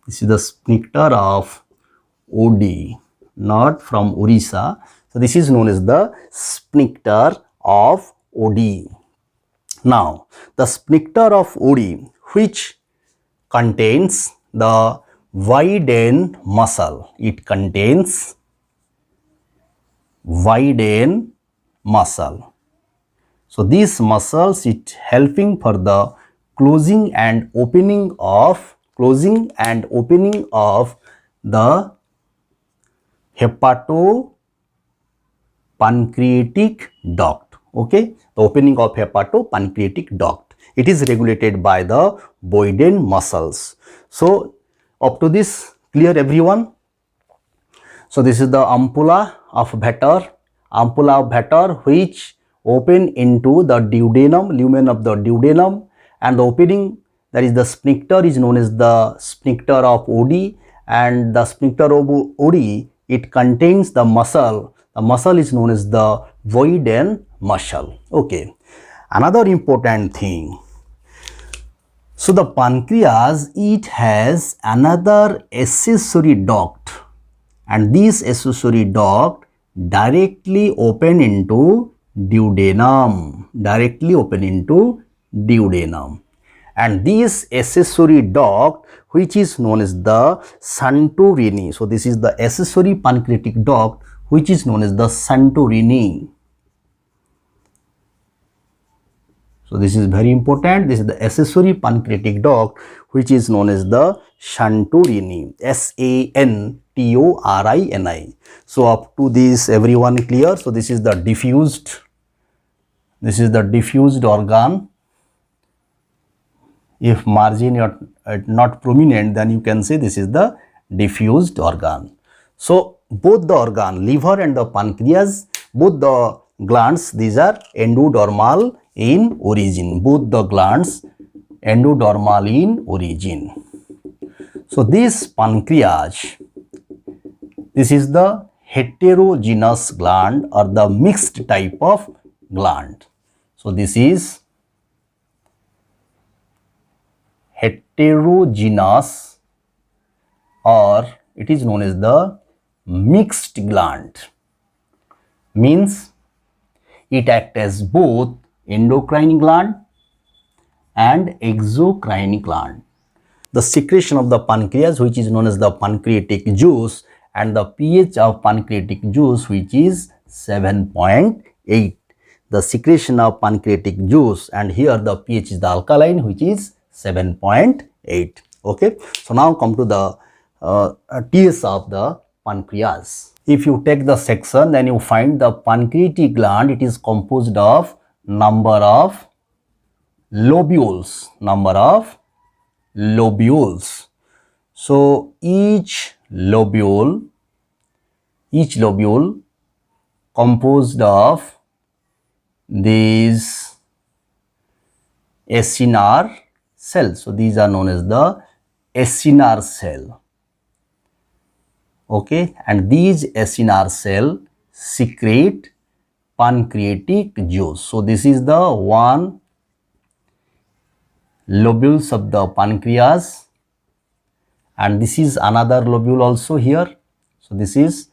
Speaker 1: This is the sphincter of Oddi, not from Orissa. So this is known as the sphincter of Oddi. Now the sphincter of Oddi, which contains the Weiden muscle. It contains Weiden muscle. So these muscles, it helping for the closing and opening of the hepatopancreatic duct. Okay, the opening of hepatopancreatic duct. It is regulated by the Weiden muscles. So up to this, clear everyone? So this is the ampulla of Vater, which open into the duodenum, lumen of the duodenum, and the opening, that is the sphincter, is known as the sphincter of Oddi, and the sphincter of Oddi, it contains the muscle. The muscle is known as the Weiden muscle. Okay, another important thing. So the pancreas, it has another accessory duct, and this accessory duct directly open into duodenum, and this accessory duct, which is known as the Santorini. So this is the accessory pancreatic duct, which is known as the Santorini. So this is very important. This is the accessory pancreatic duct, which is known as the Santorini, Santorini. So up to this, everyone clear? So this is the diffused organ. If margin are not prominent, then you can say this is the diffused organ. So both the organ, liver and the pancreas, both the glands, these are endodermal in origin. Both the glands endodermal in origin. So this pancreas, this is the heterogeneous gland or the mixed type of gland. So this is heterogeneous, or it is known as the mixed gland. Means it acts as both endocrine gland and exocrine gland. The secretion of the pancreas, which is known as the pancreatic juice, and the pH of pancreatic juice, which is 7.8. The secretion of pancreatic juice, and here the pH is the alkaline, which is 7.8. Okay, so now come to the TS of the pancreas. If you take the section, then you find the pancreatic gland, it is composed of number of lobules. So each lobule composed of these acinar cells. So these are known as the acinar cell. Okay, and these acinar cell secrete pancreatic juice. So this is the one lobules of the pancreas, and this is another lobule also here. So this is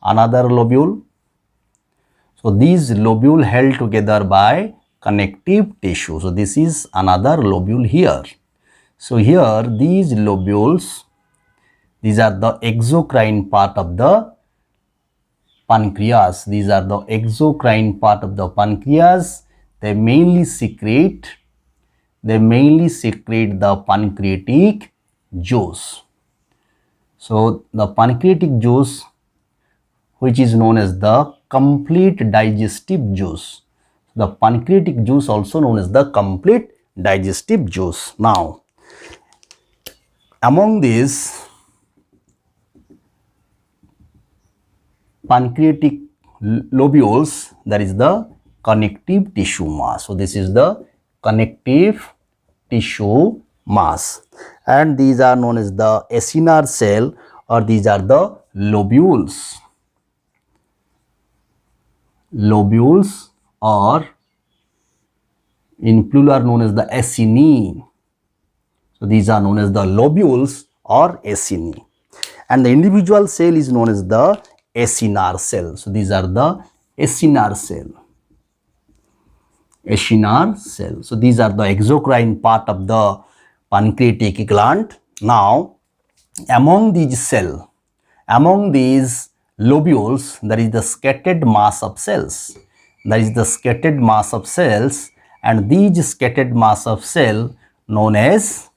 Speaker 1: another lobule. So these lobule held together by connective tissue. So this is another lobule here. So here these lobules, these are the exocrine part of the pancreas. These are the exocrine part of the pancreas. They mainly secrete the pancreatic juice. So the pancreatic juice, which is known as the complete digestive juice. The pancreatic juice also known as the complete digestive juice. Now, among these pancreatic lobules, there is the connective tissue mass. So this is the connective tissue mass, and these are known as the acinar cell, or these are the lobules. Lobules, or in plural known as the acini. So these are known as the lobules or acini, and the individual cell is known as the acinar cell. So these are the acinar cell. Acinar cell. So these are the exocrine part of the pancreatic gland. Now, among these lobules, there is the scattered mass of cells. And these scattered mass of cell known as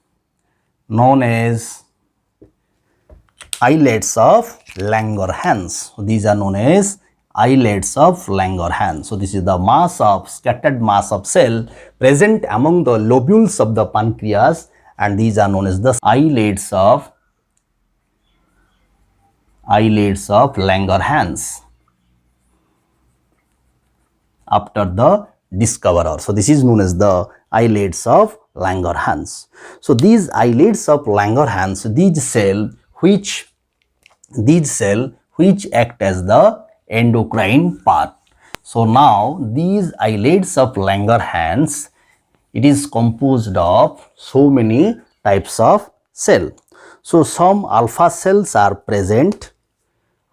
Speaker 1: islets of Langerhans. So these are known as islets of Langerhans. So this is the scattered mass of cell present among the lobules of the pancreas, and these are known as the islets of Langerhans after the discoverer. So this is known as the islets of Langerhans. So these islets of Langerhans, these cell which act as the endocrine part. So now these islets of Langerhans, it is composed of so many types of cell. So some alpha cells are present.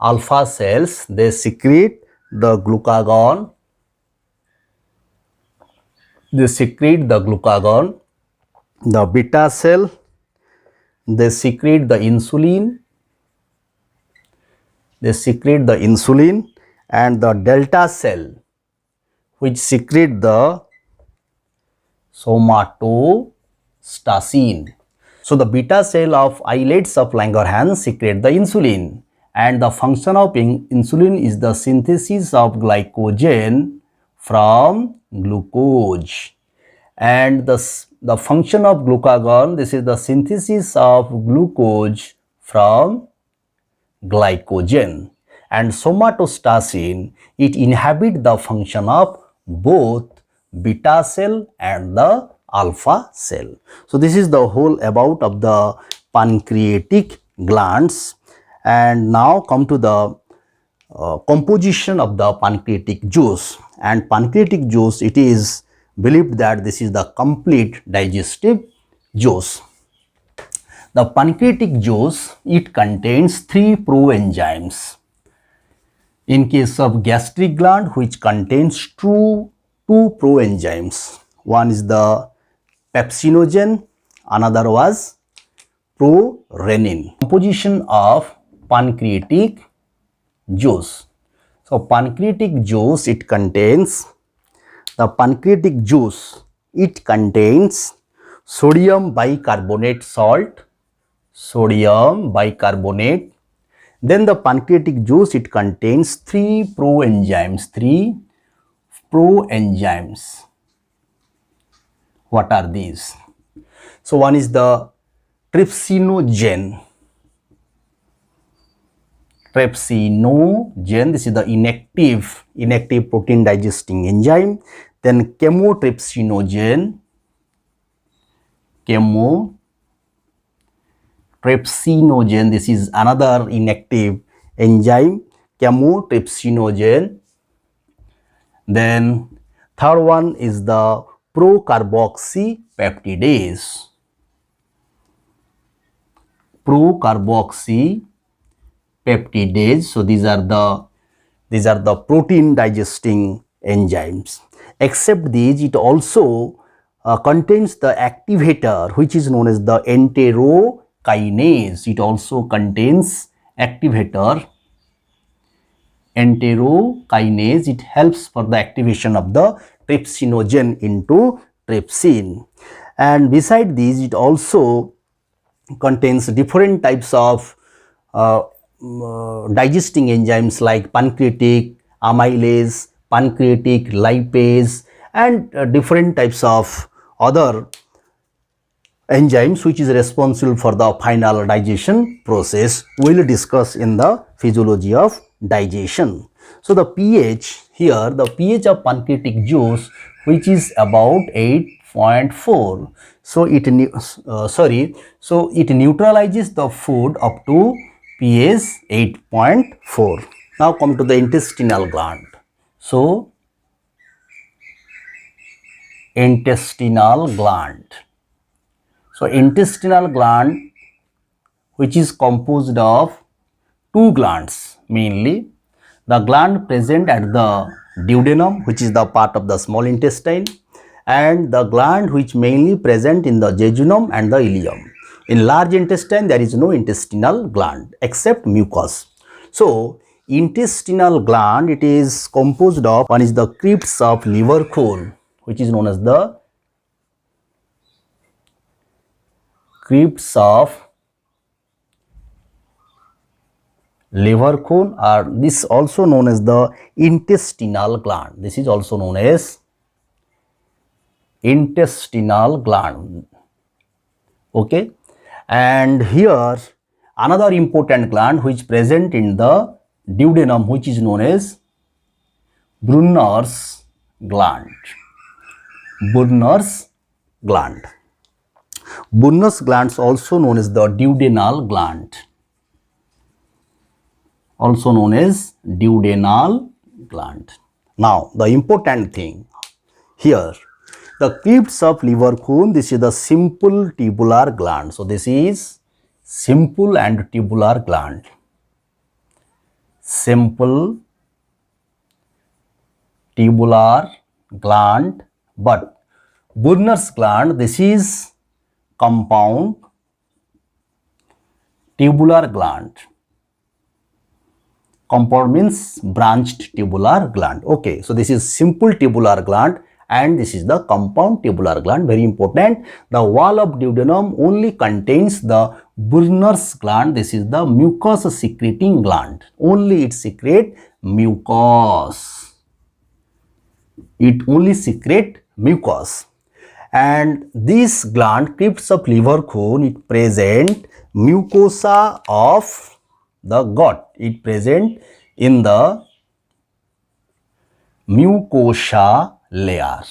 Speaker 1: Alpha cells, they secrete the glucagon. The beta cell, they secrete the insulin. And the delta cell, which secrete the somatostatin. So the beta cell of islets of Langerhans secrete the insulin, and the function of insulin is the synthesis of glycogen from glucose, and the function of glucagon, this is the synthesis of glucose from glycogen, and somatostatin, it inhibits the function of both beta cell and the alpha cell. So this is the whole about of the pancreatic glands. And now come to the composition of the pancreatic juice. And pancreatic juice, it is believed that this is the complete digestive juice. The pancreatic juice, it contains 3 proenzymes. In case of gastric gland, which contains two proenzymes. One is the pepsinogen, another was prorenin. Composition of pancreatic juice. So pancreatic juice, it contains sodium bicarbonate salt. Then the pancreatic juice, it contains 3 proenzymes. What are these? So one is the trypsinogen. This is the inactive protein digesting enzyme. Then chymotrypsinogen. This is another inactive enzyme, chymotrypsinogen. Then third one is the procarboxypeptidase. So these are the protein digesting enzymes. Except these, it also contains the activator, which is known as the enterokinase. It also contains activator enterokinase. It helps for the activation of the trypsinogen into trypsin. And beside these, it also contains different types of digesting enzymes like pancreatic amylase, pancreatic lipase, and different types of other enzymes which is responsible for the final digestion process. We will discuss in the physiology of digestion. So the pH here, the pH of pancreatic juice, which is about 8.4. So it neutralizes the food up to pH 8.4. Now come to the intestinal gland. So intestinal gland. So intestinal gland, which is composed of two glands mainly. The gland present at the duodenum, which is the part of the small intestine, and the gland which mainly present in the jejunum and the ileum. In large intestine, there is no intestinal gland except mucus. So intestinal gland, it is composed of, one is the crypts of liver cone, which is known as the crypts of liver cone, or this also known as the intestinal gland. This is also known as intestinal gland. Okay, and here another important gland which present in the duodenum, which is known as Brunner's gland. Brunner's gland. Brunner's glands also known as the duodenal gland. Also known as duodenal gland. Now the important thing here, the crypts of liver cone, this is the simple tubular gland. So this is simple and tubular gland. Simple tubular gland, but Brunner's gland, this is compound tubular gland. Compound means branched tubular gland. Okay, so this is simple tubular gland and this is the compound tubular gland. Very important. The wall of duodenum only contains the Brunner's gland. This is the mucus secreting gland. Only it secrete mucus. It only secrete mucus. And this gland, crypts of liver cone, it present mucosa of the gut. It present in the mucosa layer.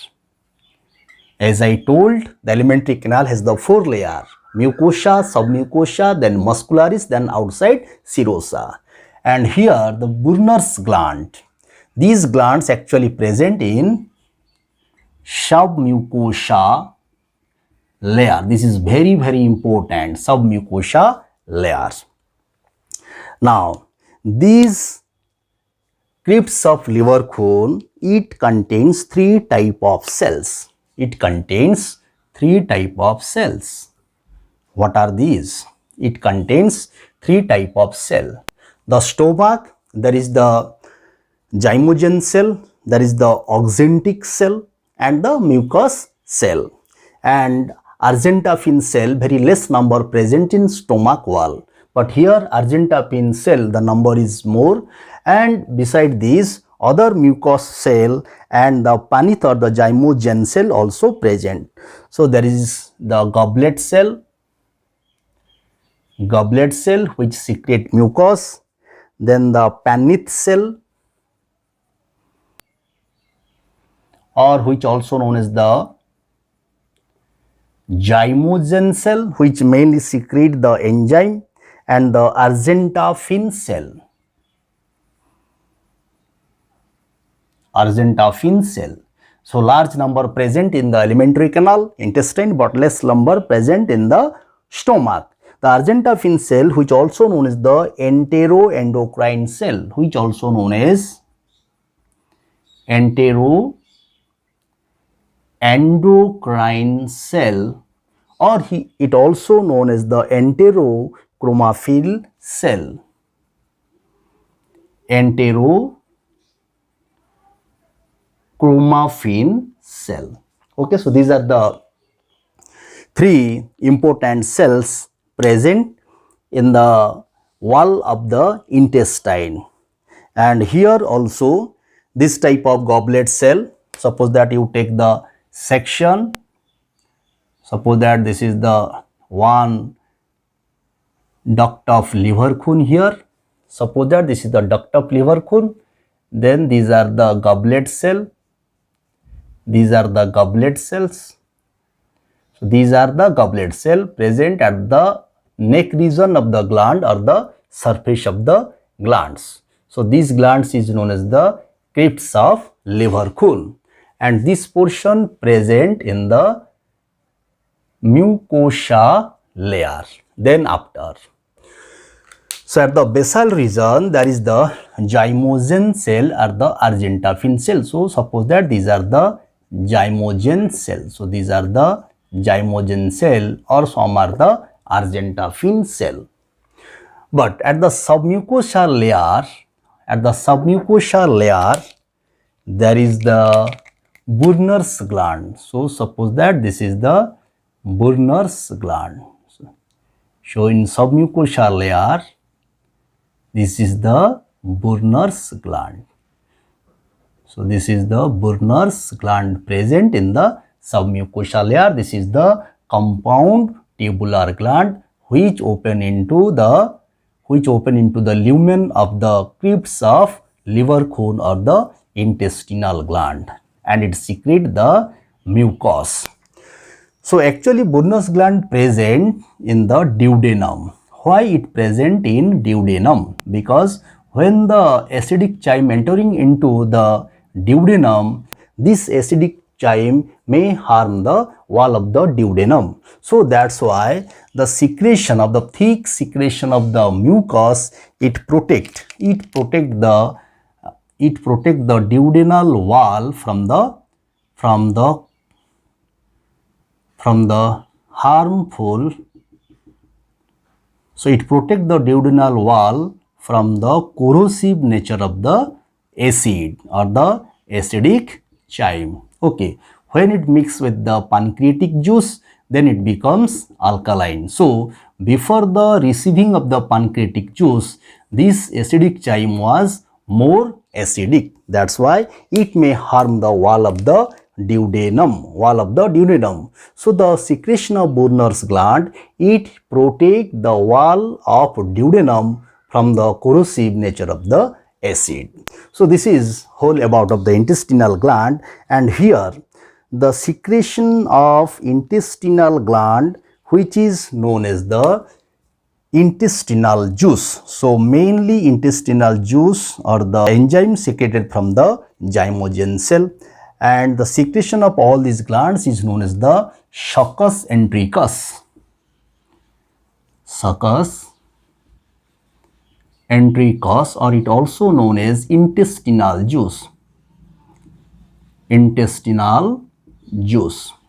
Speaker 1: As I told, the alimentary canal has the four layers: mucosa, submucosa, then muscularis, then outside serosa. And here the Brunner's gland, these glands actually present in submucosa layer. This is very, very important, submucosa layers. Now these crypts of liver cone, it contains three type of cells. It contains three type of cells. What are these? It contains three type of cell. The stomach, there is the zymogen cell, there is the oxyntic cell, and the mucus cell. And argentaphin cell, very less number present in stomach wall. But here argentaphin cell, the number is more, and beside these other mucous cell and the panith or the zymogen cell also present. So there is the goblet cell which secrete mucus, then the panith cell, or which also known as the zymogen cell, which mainly secrete the enzyme, and the argentaphin cell. Argentaphin cell. So large number present in the alimentary canal, intestine, but less number present in the stomach. The argentaphin cell, which also known as the enteroendocrine cell, which also known as enteroendocrine cell, or it also known as the enterochromophil cell. enterochromaffin cell. Okay, so these are the three important cells present in the wall of the intestine. And here also this type of goblet cell, suppose that you take the section, suppose that this is the one duct of Leverkuhn here, suppose that this is the duct of Leverkuhn, then these are the goblet cell, these are the goblet cells. So these are the goblet cell present at the neck region of the gland or the surface of the glands. So these glands is known as the crypts of Leverkuhn, and this portion present in the mucosa layer. Then after, so at the basal region there is the zymogen cell or the argentaphin cell. So suppose that these are the zymogen cell. So these are the zymogen cell, or some are the argentaphin cell. But at the submucosal layer, there is the Brunner's gland. So suppose that this is the Brunner's gland. So in submucosal layer, this is the Brunner's gland. So this is the Brunner's gland present in the submucosal layer. This is the compound tubular gland which open into the lumen of the crypts of Leverkuhn or the intestinal gland, and it secrete the mucus. So actually Brunner's gland present in the duodenum. Why it present in duodenum? Because when the acidic chyme entering into the duodenum, this acidic chyme may harm the wall of the duodenum. So that's why the secretion of the thick secretion of the mucus, it protect the duodenal wall from the harmful. So it protect the duodenal wall from the corrosive nature of the acid or the acidic chyme. Okay, when it mix with the pancreatic juice, then it becomes alkaline. So before the receiving of the pancreatic juice, this acidic chyme was more acidic. That's why it may harm the wall of the duodenum. So the secretion of Brunner's gland, it protect the wall of duodenum from the corrosive nature of the acid. So this is whole about of the intestinal gland, and here the secretion of intestinal gland, which is known as the intestinal juice. So mainly intestinal juice or the enzyme secreted from the zymogen cell, and the secretion of all these glands is known as the succus entericus. Or it also known as intestinal juice.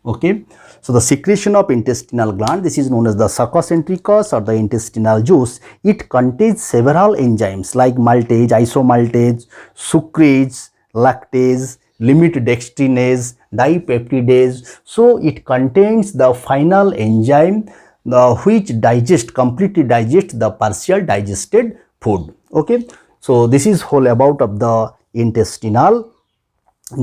Speaker 1: Okay, so the secretion of intestinal gland, this is known as the succus entericus or the intestinal juice. It contains several enzymes like maltase, isomaltase, sucrase, lactase, limit dextrinase, dipeptidase. So it contains the final enzyme which completely digest the partial digested food. Okay, so this is whole about of the intestinal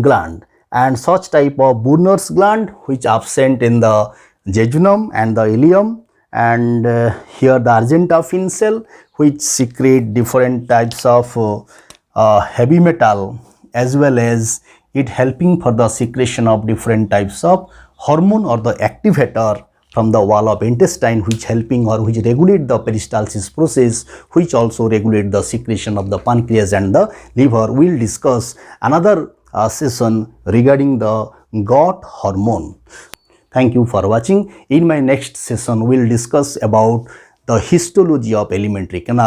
Speaker 1: gland, and such type of Brunner's gland which absent in the jejunum and the ileum, and here the argentaphin cell which secrete different types of heavy metal, as well as it helping for the secretion of different types of hormone or the activator from the wall of intestine, which helping or which regulate the peristalsis process, which also regulate the secretion of the pancreas and the liver. We will discuss another session regarding the gut hormone. Thank you for watching. In my next session, we will discuss about the histology of alimentary canal.